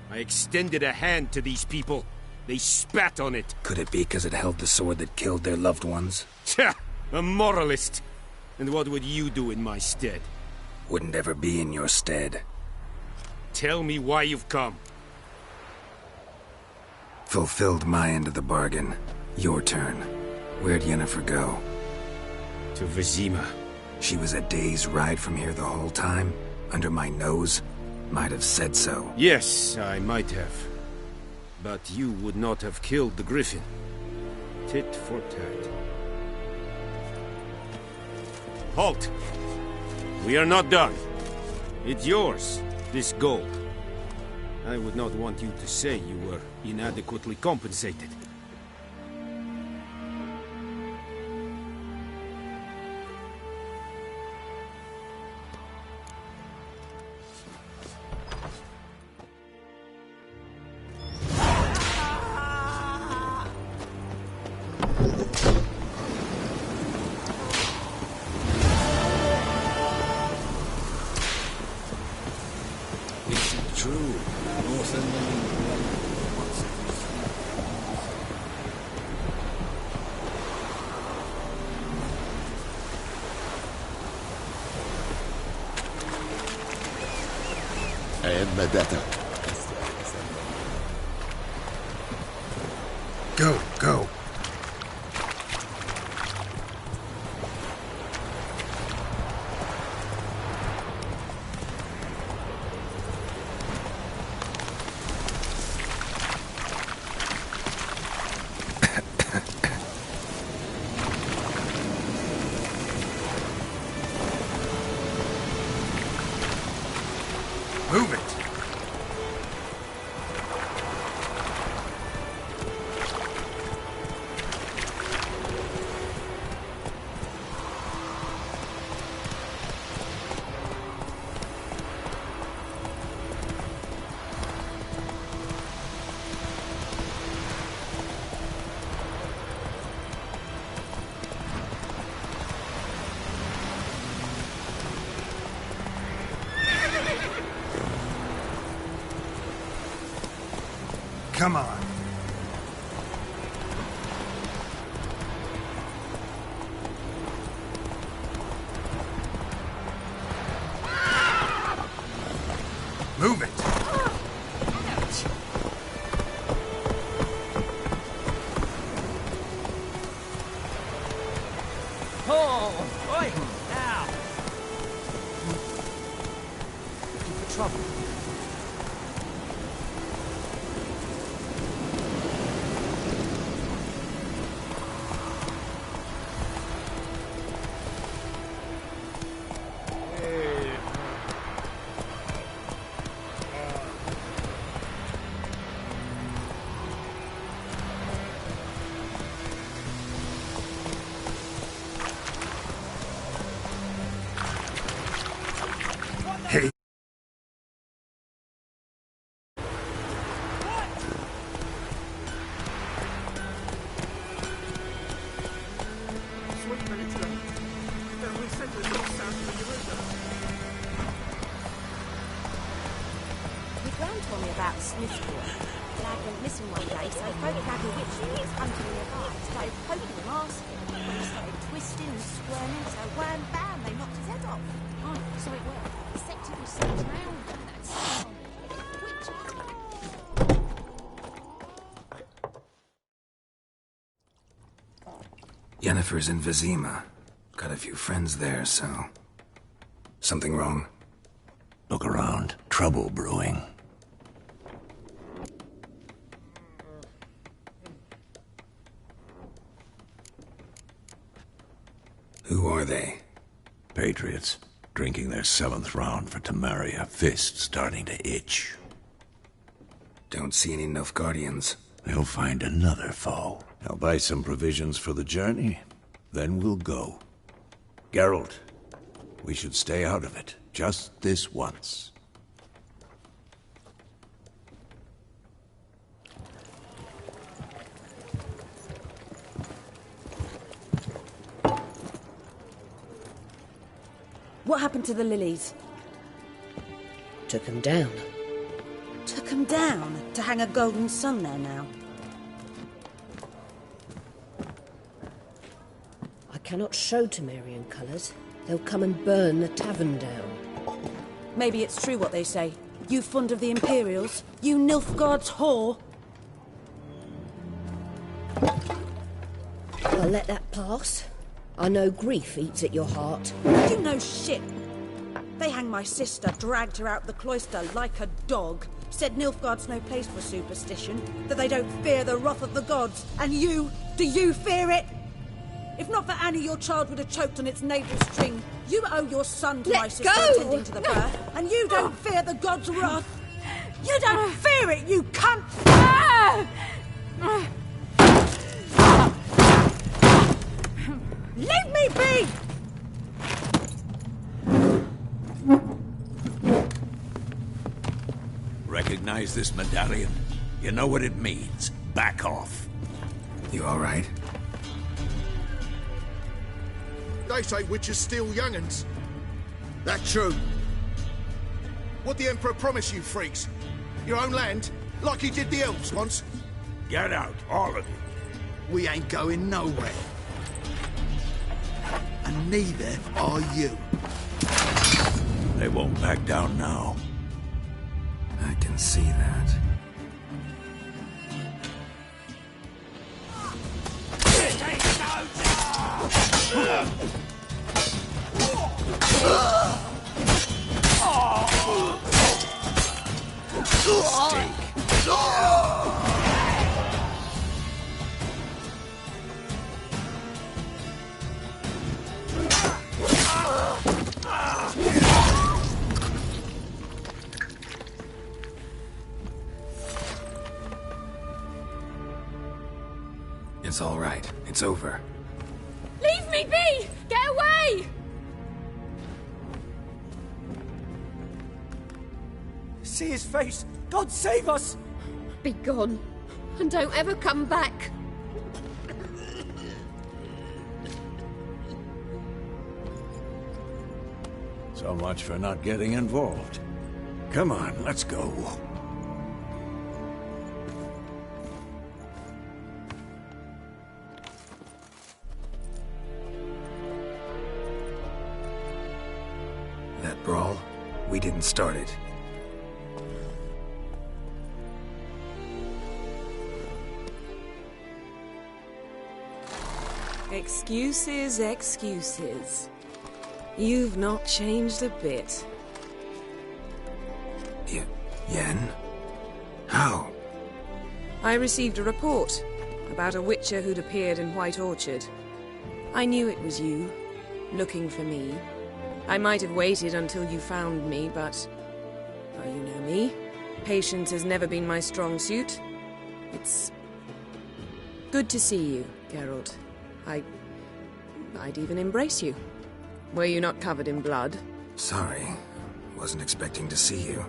I extended a hand to these people. They spat on it. Could it be because it held the sword that killed their loved ones? Tja! A moralist. And what would you do in my stead? Wouldn't ever be in your stead. Tell me why you've come. Fulfilled my end of the bargain. Your turn. Where'd Yennefer go? To Vizima. She was a day's ride from here the whole time? Under my nose? Might have said so. Yes, I might have. But you would not have killed the Griffin. Tit for tat. Halt! We are not done. It's yours, this gold. I would not want you to say you were inadequately compensated. Go, go. Move it. Come on. Move it. Oh, oi, now. Looking for trouble. Smithport. The lad went missing one day, so folk had a witch that was hunting nearby. Started poking him, asking. He started twisting and squirming, so wham bam, they knocked his head off. Oh, so it worked. Except it was some drowned in that song. Yennefer's in Vizima. Got a few friends there, so... Something wrong? Look around. Trouble brewing. Who are they? Patriots. Drinking their 7th round for Temeria. Fist starting to itch. Don't see any Nilfgaardians. They'll find another foe. I'll buy some provisions for the journey. Then we'll go. Geralt, we should stay out of it. Just this once. What happened to the lilies? Took them down. Took them down? To hang a golden sun there now? I cannot show Temerian colours. They'll come and burn the tavern down. Maybe it's true what they say. You fond of the Imperials? You Nilfgaard's whore? I'll let that pass. I know grief eats at your heart. You know shit. They hanged my sister, dragged her out the cloister like a dog. Said Nilfgaard's no place for superstition, that they don't fear the wrath of the gods. And you, do you fear it? If not for Annie, your child would have choked on its navel string. You owe your son to my sister attending to the birth, and you don't fear the gods' wrath. You don't fear it, you cunt! Leave me be! Recognize this medallion? You know what it means. Back off. You all right? They say witches steal young'uns. That true? What the Emperor promise you, freaks? Your own land? Like he did the elves once? Get out, all of you. We ain't going nowhere. And neither are you. They won't back down now. I can see that. It's all right. It's over. Leave me be! Get away! See his face! God save us! Be gone, and don't ever come back. So much for not getting involved. Come on, let's go. That brawl, we didn't start it. Excuses, excuses. You've not changed a bit. Yen? How? I received a report about a witcher who'd appeared in White Orchard. I knew it was you, looking for me. I might have waited until you found me, but... well, you know me. Patience has never been my strong suit. It's... good to see you, Geralt. I'd even embrace you. Were you not covered in blood? Sorry. Wasn't expecting to see you.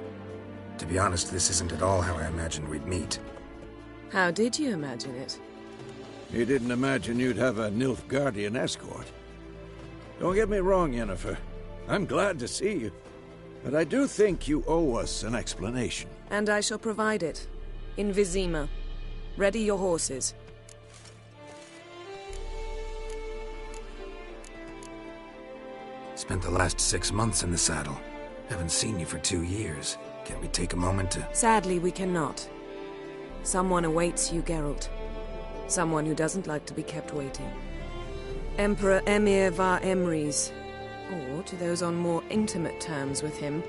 To be honest, this isn't at all how I imagined we'd meet. How did you imagine it? You didn't imagine you'd have a Nilfgaardian escort. Don't get me wrong, Yennefer. I'm glad to see you. But I do think you owe us an explanation. And I shall provide it. In Vizima. Ready your horses. Spent the last 6 months in the saddle. Haven't seen you for 2 years. Can we take a moment to... Sadly, we cannot. Someone awaits you, Geralt. Someone who doesn't like to be kept waiting. Emperor Emhyr var Emreis. Or, to those on more intimate terms with him,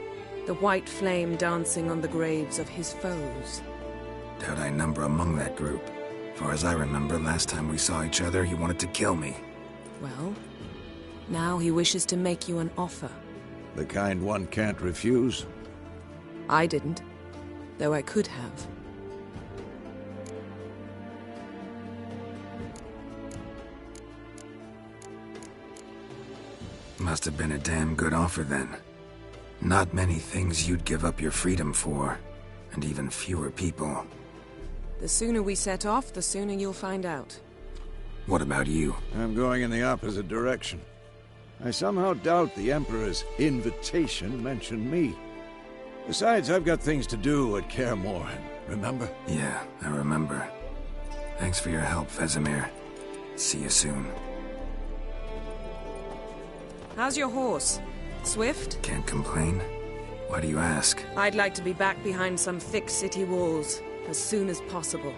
the white flame dancing on the graves of his foes. Doubt I number among that group. Far as I remember, last time we saw each other, he wanted to kill me. Well, now he wishes to make you an offer. The kind one can't refuse? I didn't, though I could have. Must have been a damn good offer then. Not many things you'd give up your freedom for, and even fewer people. The sooner we set off, the sooner you'll find out. What about you? I'm going in the opposite direction. I somehow doubt the Emperor's invitation mentioned me. Besides, I've got things to do at Kaer Morhen, remember? Yeah, I remember. Thanks for your help, Vesemir. See you soon. How's your horse? Swift? Can't complain. Why do you ask? I'd like to be back behind some thick city walls, as soon as possible.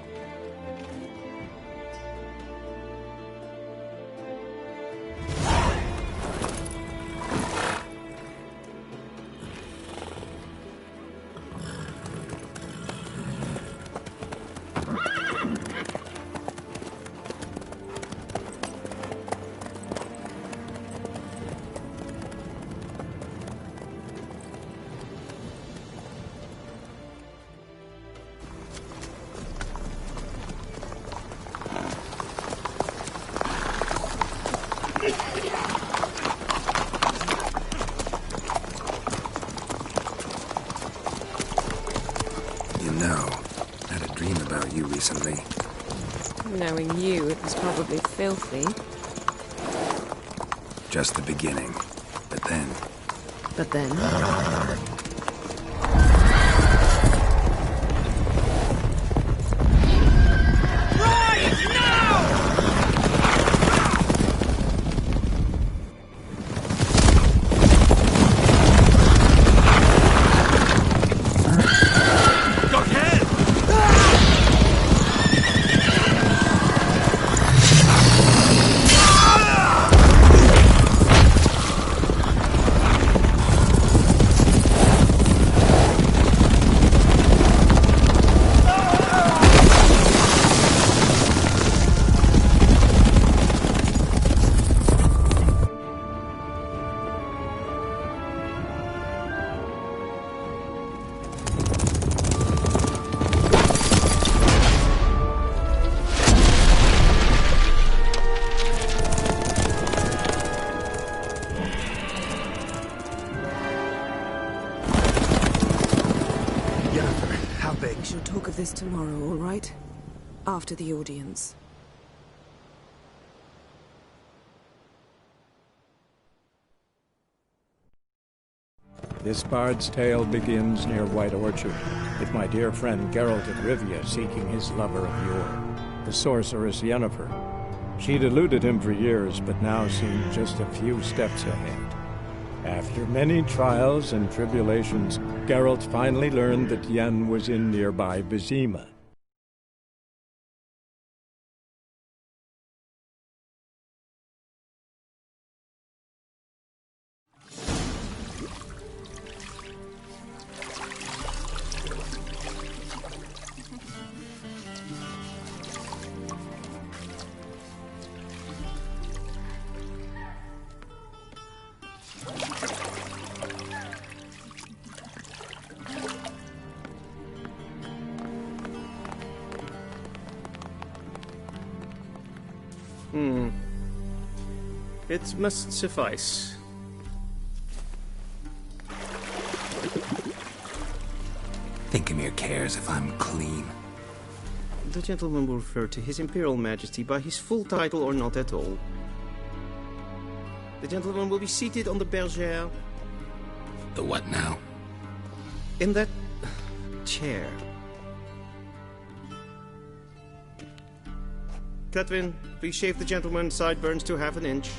Recently. Knowing you, it was probably filthy. Just the beginning. But then... But then? This tomorrow, all right? After the audience. This bard's tale begins near White Orchard, with my dear friend Geralt of Rivia seeking his lover of yore, the sorceress Yennefer. She'd eluded him for years, but now seemed just a few steps ahead. After many trials and tribulations, Geralt finally learned that Yen was in nearby Vizima. It must suffice. Think Emhyr cares if I'm clean? The gentleman will refer to His Imperial Majesty by his full title or not at all. The gentleman will be seated on the bergère. The what now? In that chair. Cutwin, please shave the gentleman's sideburns to half an inch.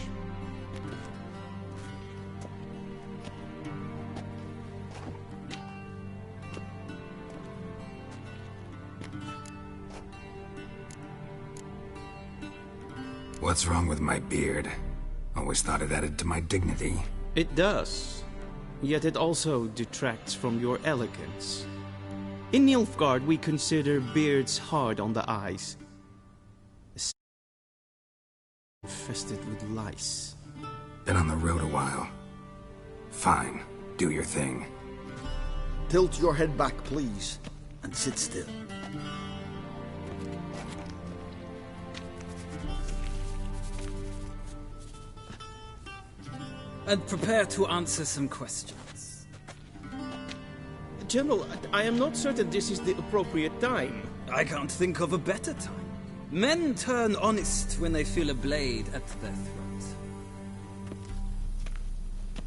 What's wrong with my beard? Always thought it added to my dignity. It does. Yet it also detracts from your elegance. In Nilfgaard, we consider beards hard on the eyes. Infested with lice. Been on the road a while. Fine. Do your thing. Tilt your head back, please, and sit still. And prepare to answer some questions. General, I am not certain this is the appropriate time. I can't think of a better time. Men turn honest when they feel a blade at their throat.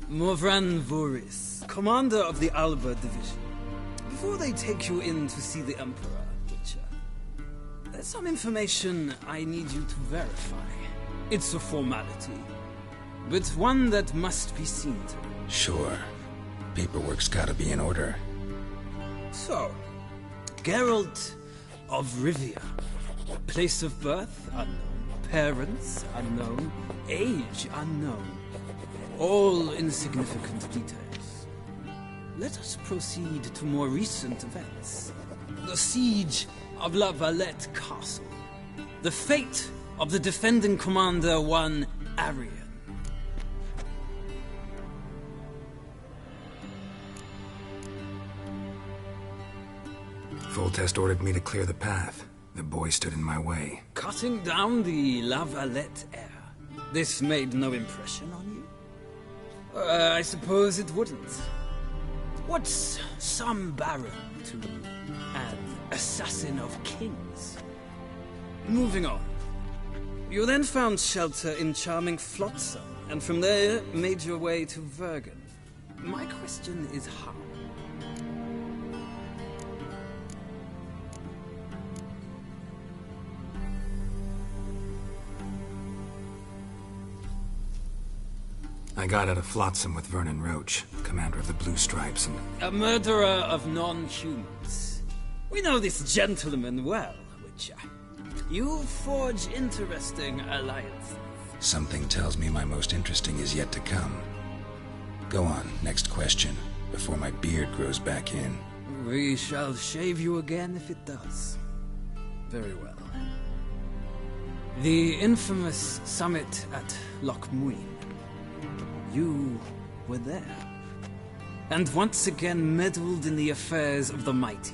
Morvran Voris, commander of the Alba Division. Before they take you in to see the Emperor, Witcher, there's some information I need you to verify. It's a formality, but one that must be seen to. Sure. Paperwork's gotta be in order. So, Geralt of Rivia. Place of birth unknown. Parents unknown. Age unknown. All insignificant details. Let us proceed to more recent events. The siege of La Valette Castle. The fate of the defending commander, one Arian. Foltest ordered me to clear the path. The boy stood in my way. Cutting down the La Valette heir. This made no impression on you? I suppose it wouldn't. What's some baron to an assassin of kings? Moving on. You then found shelter in charming Flotsam, and from there made your way to Vergen. My question is how? I got out of Flotsam with Vernon Roach, commander of the Blue Stripes, and... A murderer of non-humans. We know this gentleman well, Witcher. You forge interesting alliances. Something tells me my most interesting is yet to come. Go on, next question, before my beard grows back in. We shall shave you again if it does. Very well. The infamous summit at Loch Muin. You were there. And once again meddled in the affairs of the mighty.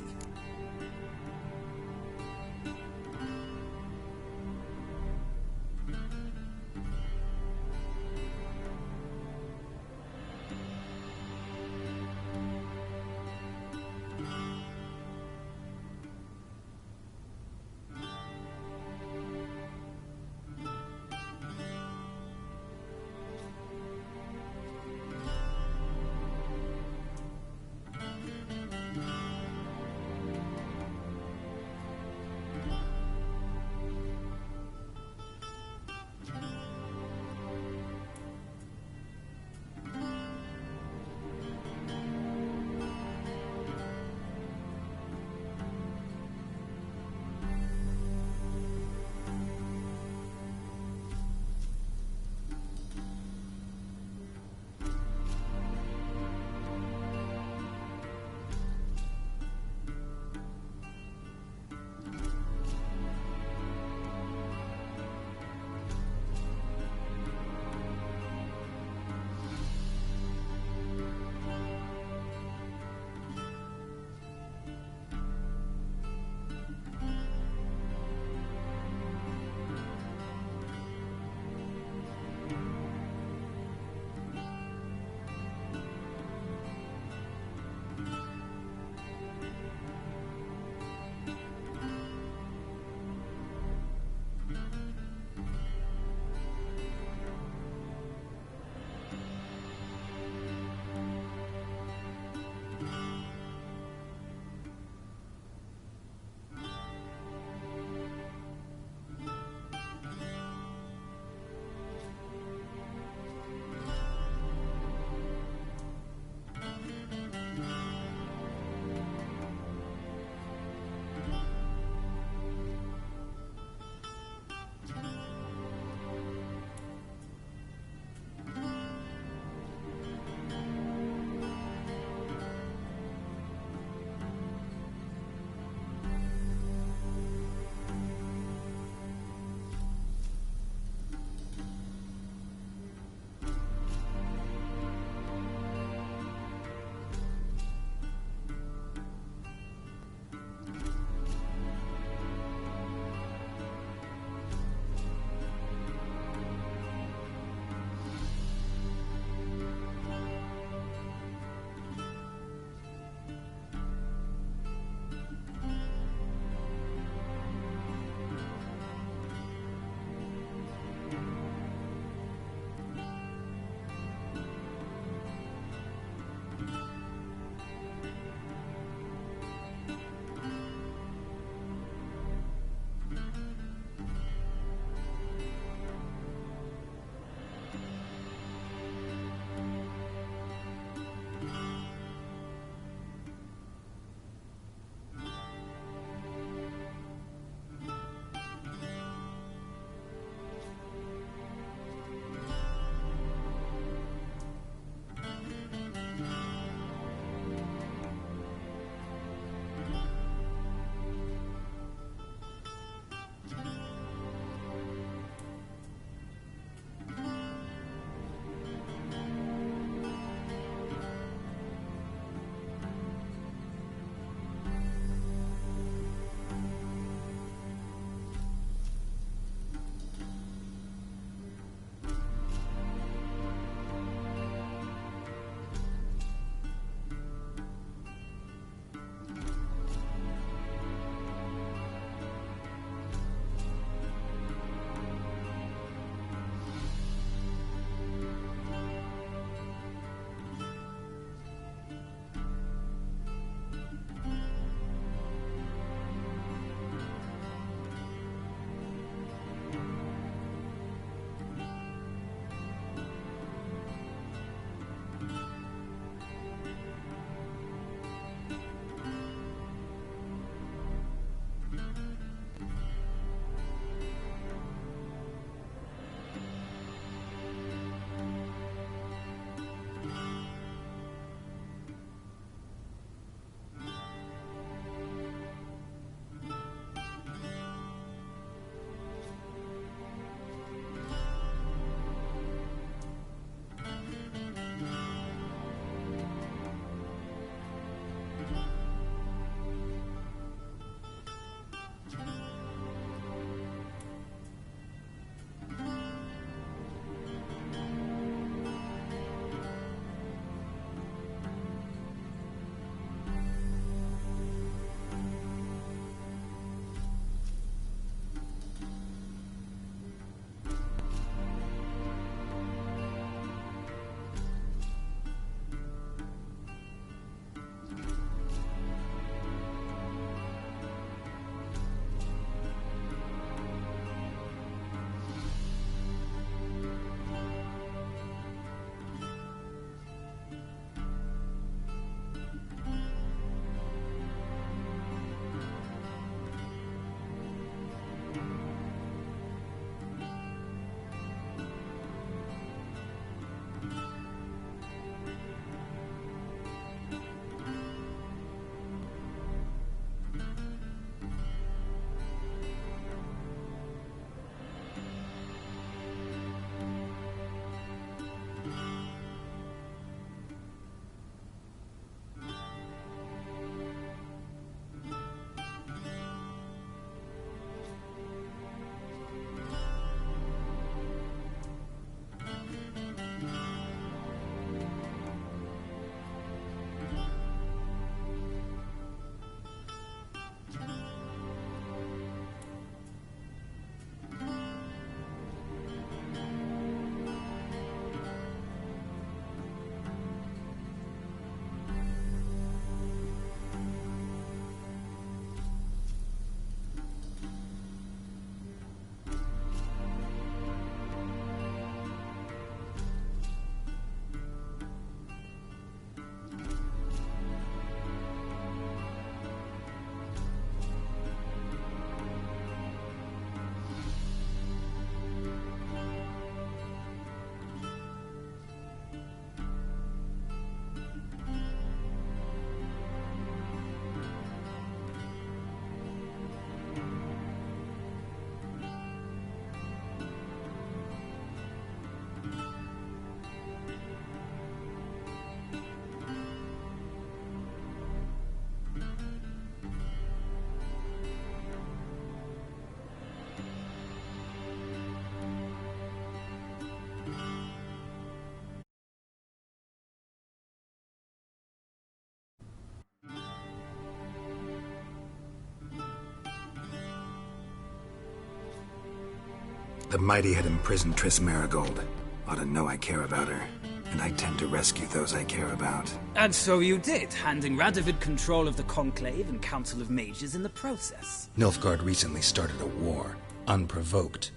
The mighty had imprisoned Triss Marigold. Ought to know I care about her. And I tend to rescue those I care about. And so you did, handing Radovid control of the Conclave and Council of Mages in the process. Nilfgaard recently started a war, unprovoked.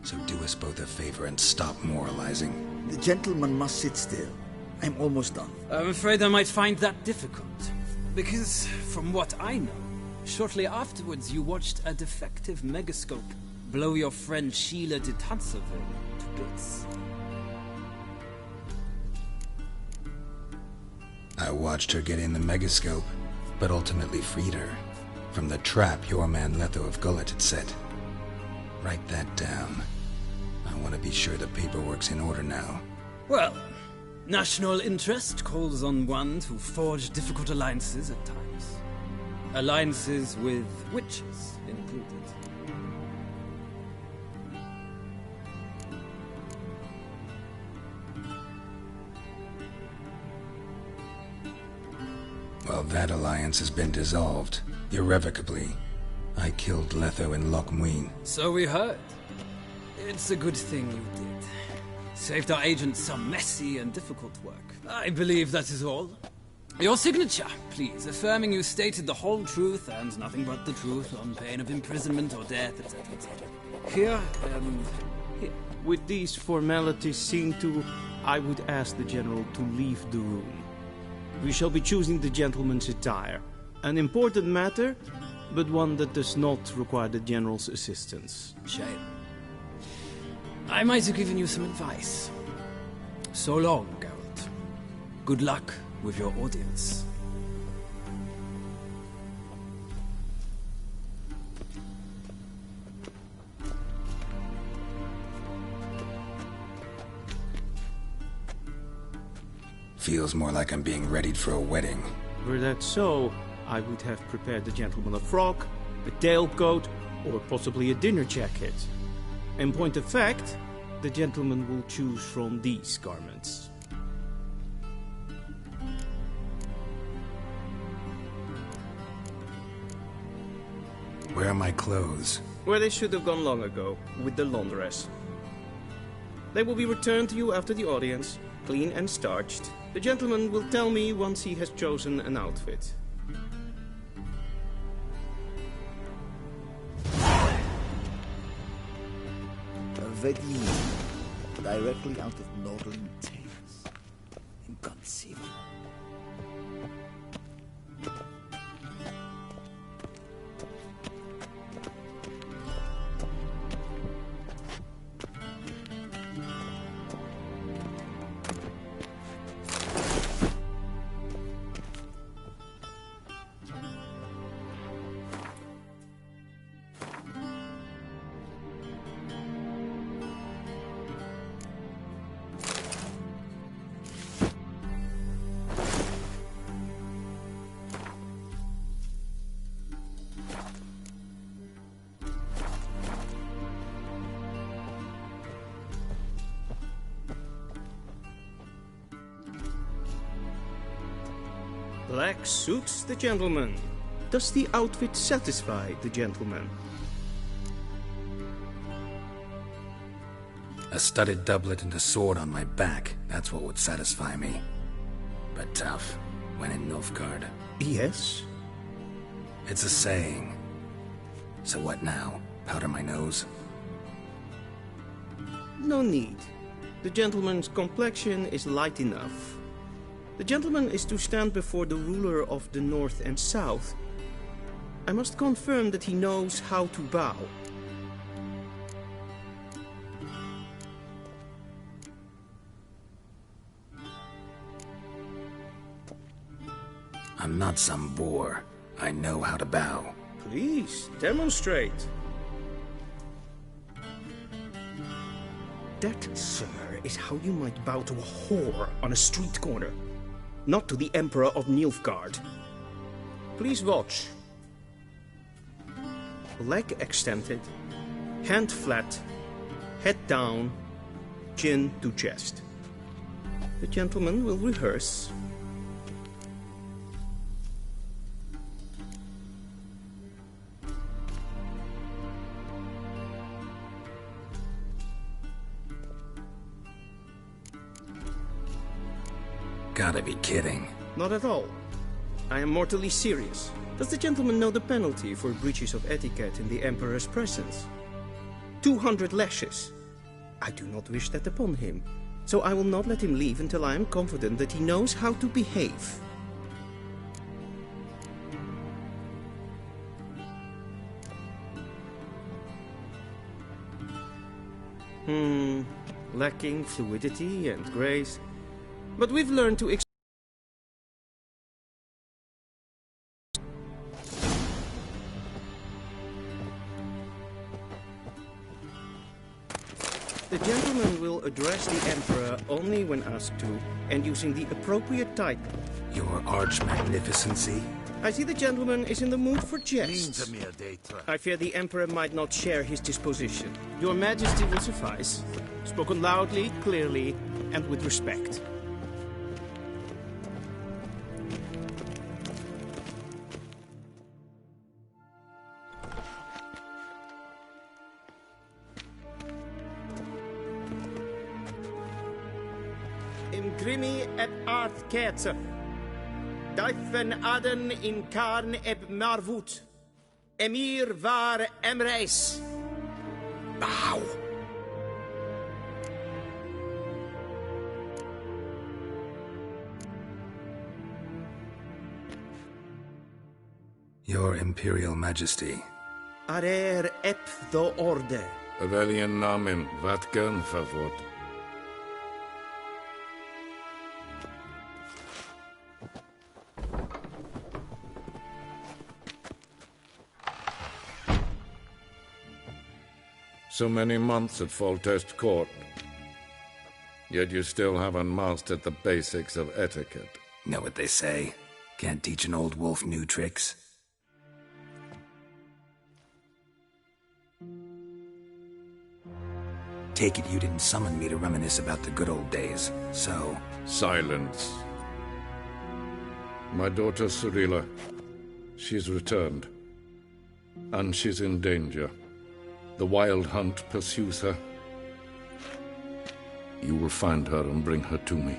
So do us both a favor and stop moralizing. The gentleman must sit still. I'm almost done. I'm afraid I might find that difficult. Because, from what I know, shortly afterwards you watched a defective megascope blow your friend Sheila de Tanserville to bits. I watched her get in the megascope, but ultimately freed her from the trap your man Letho of Gullet had set. Write that down. I want to be sure the paperwork's in order now. Well, national interest calls on one to forge difficult alliances at times. Alliances with witches included. Well, that alliance has been dissolved, irrevocably. I killed Letho in Loch Muin. So we heard. It's a good thing you did. Saved our agent some messy and difficult work. I believe that is all. Your signature, please, affirming you stated the whole truth and nothing but the truth on pain of imprisonment or death, etc., etc. Here, and here. With these formalities seen to, I would ask the General to leave the room. We shall be choosing the gentleman's attire. An important matter, but one that does not require the General's assistance. Shame. I might have given you some advice. So long, Geralt. Good luck with your audience. Feels more like I'm being readied for a wedding. Were that so, I would have prepared the gentleman a frock, a tailcoat, or possibly a dinner jacket. In point of fact, the gentleman will choose from these garments. Where are my clothes? Where they should have gone long ago, with the laundress. They will be returned to you after the audience, clean and starched. The gentleman will tell me once he has chosen an outfit. Vedlin, directly out of Northern Tales. Inconceivable. Black suits the gentleman. Does the outfit satisfy the gentleman? A studded doublet and a sword on my back. That's what would satisfy me. But tough, when in Nilfgaard. Yes? It's a saying. So what now? Powder my nose? No need. The gentleman's complexion is light enough. The gentleman is to stand before the ruler of the North and South. I must confirm that he knows how to bow. I'm not some boor. I know how to bow. Please, demonstrate. That, sir, is how you might bow to a whore on a street corner. Not to the Emperor of Nilfgaard. Please watch. Leg extended, hand flat, head down, chin to chest. The gentleman will rehearse. Gotta be kidding. Not at all. I am mortally serious. Does the gentleman know the penalty for breaches of etiquette in the Emperor's presence? 200 lashes. I do not wish that upon him, so I will not let him leave until I am confident that he knows how to behave. Lacking fluidity and grace. But we've learned to The gentleman will address the Emperor only when asked to, and using the appropriate title. Your Arch-Magnificency? I see the gentleman is in the mood for jests. I fear the Emperor might not share his disposition. Your Majesty will suffice. Spoken loudly, clearly, and with respect. Imgrimi eb art ketzer. Duifen aden in karn eb marvut. Emir var emreis. Bow. Your Imperial Majesty. Arer ep do orde. Welchen Namen, wat gern favor? So many months at Foltest Court. Yet you still haven't mastered the basics of etiquette. Know what they say? Can't teach an old wolf new tricks. Take it you didn't summon me to reminisce about the good old days, so... Silence. My daughter Cirilla, she's returned. And she's in danger. The Wild Hunt pursues her. You will find her and bring her to me.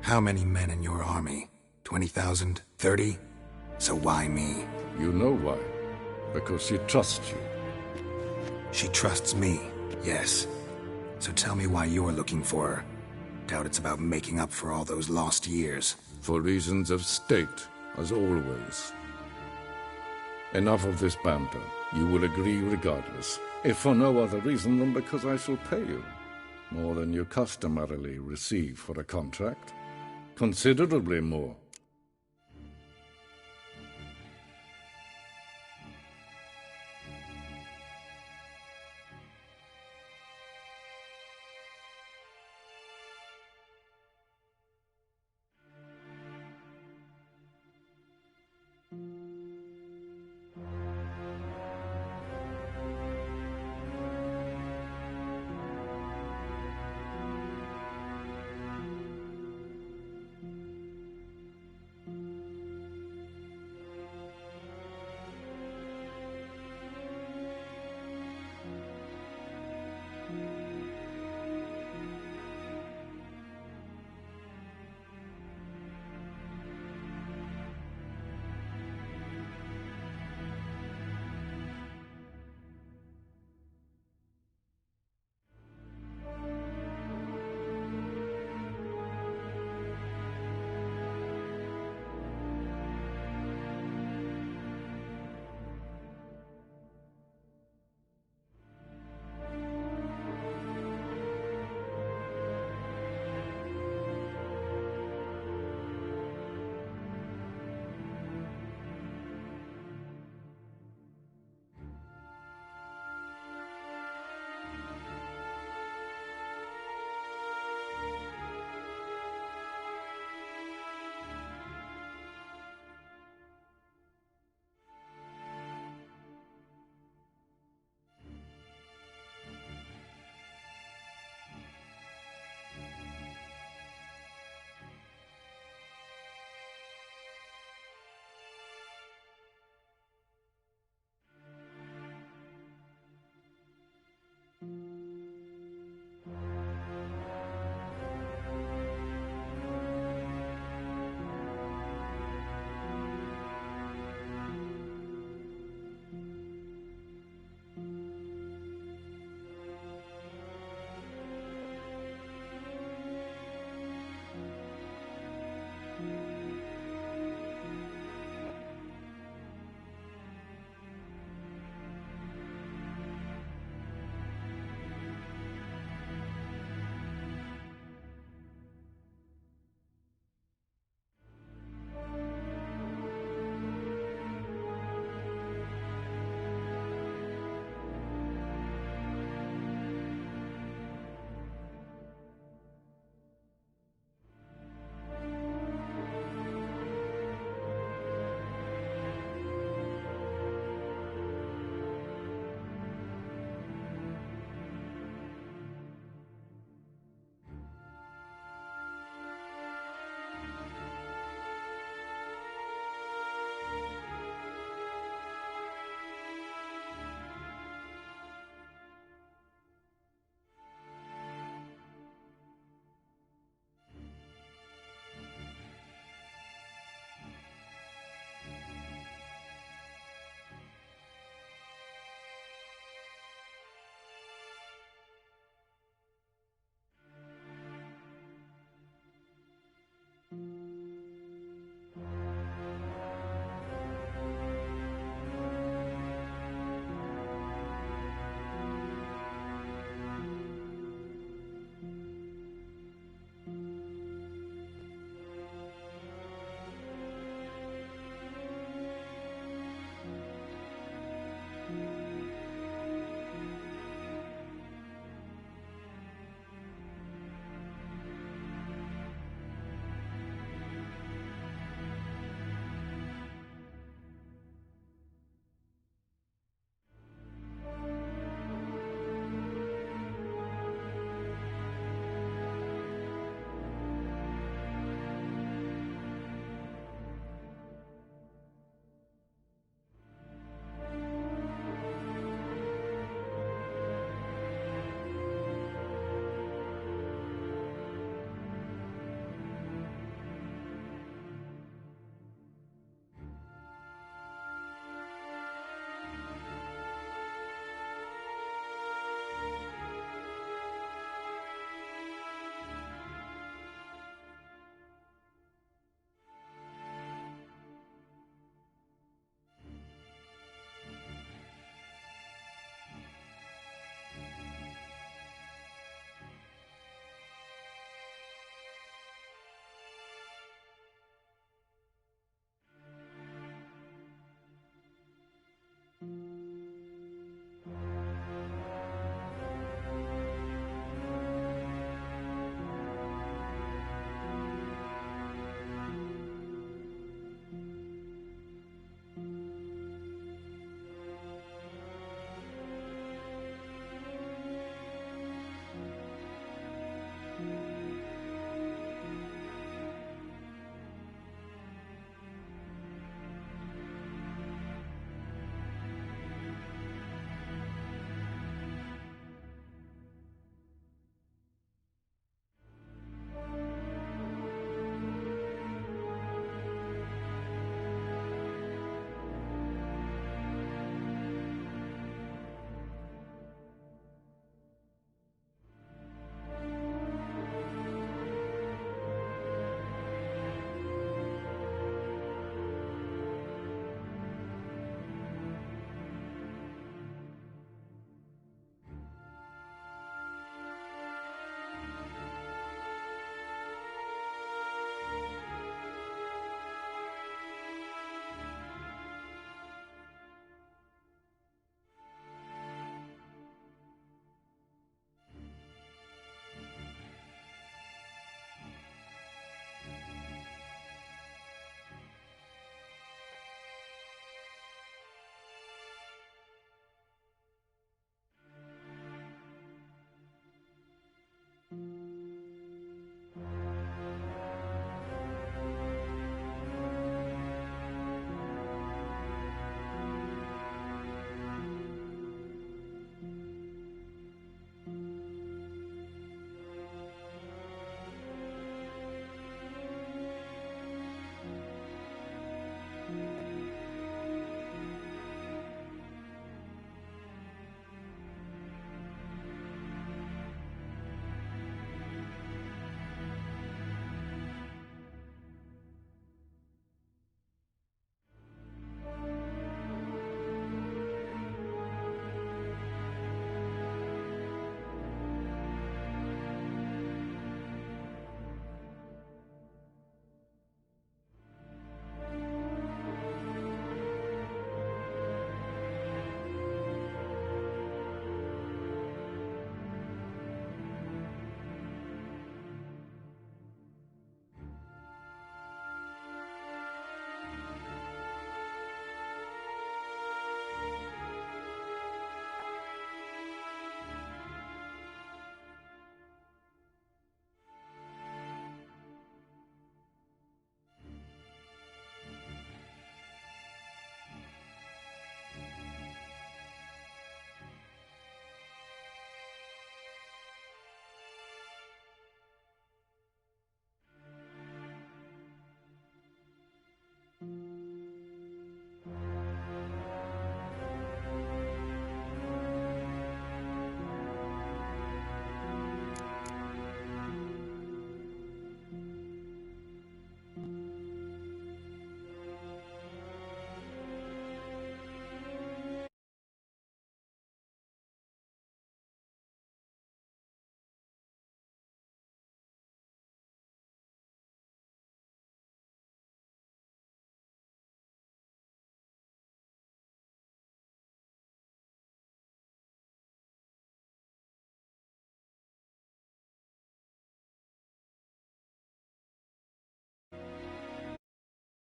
How many men in your army? 20,000? 30? So why me? You know why. Because she trusts you. She trusts me, yes. So tell me why you're looking for her. Doubt it's about making up for all those lost years. For reasons of state, as always. Enough of this banter. You will agree regardless. If for no other reason than because I shall pay you. More than you customarily receive for a contract. Considerably more.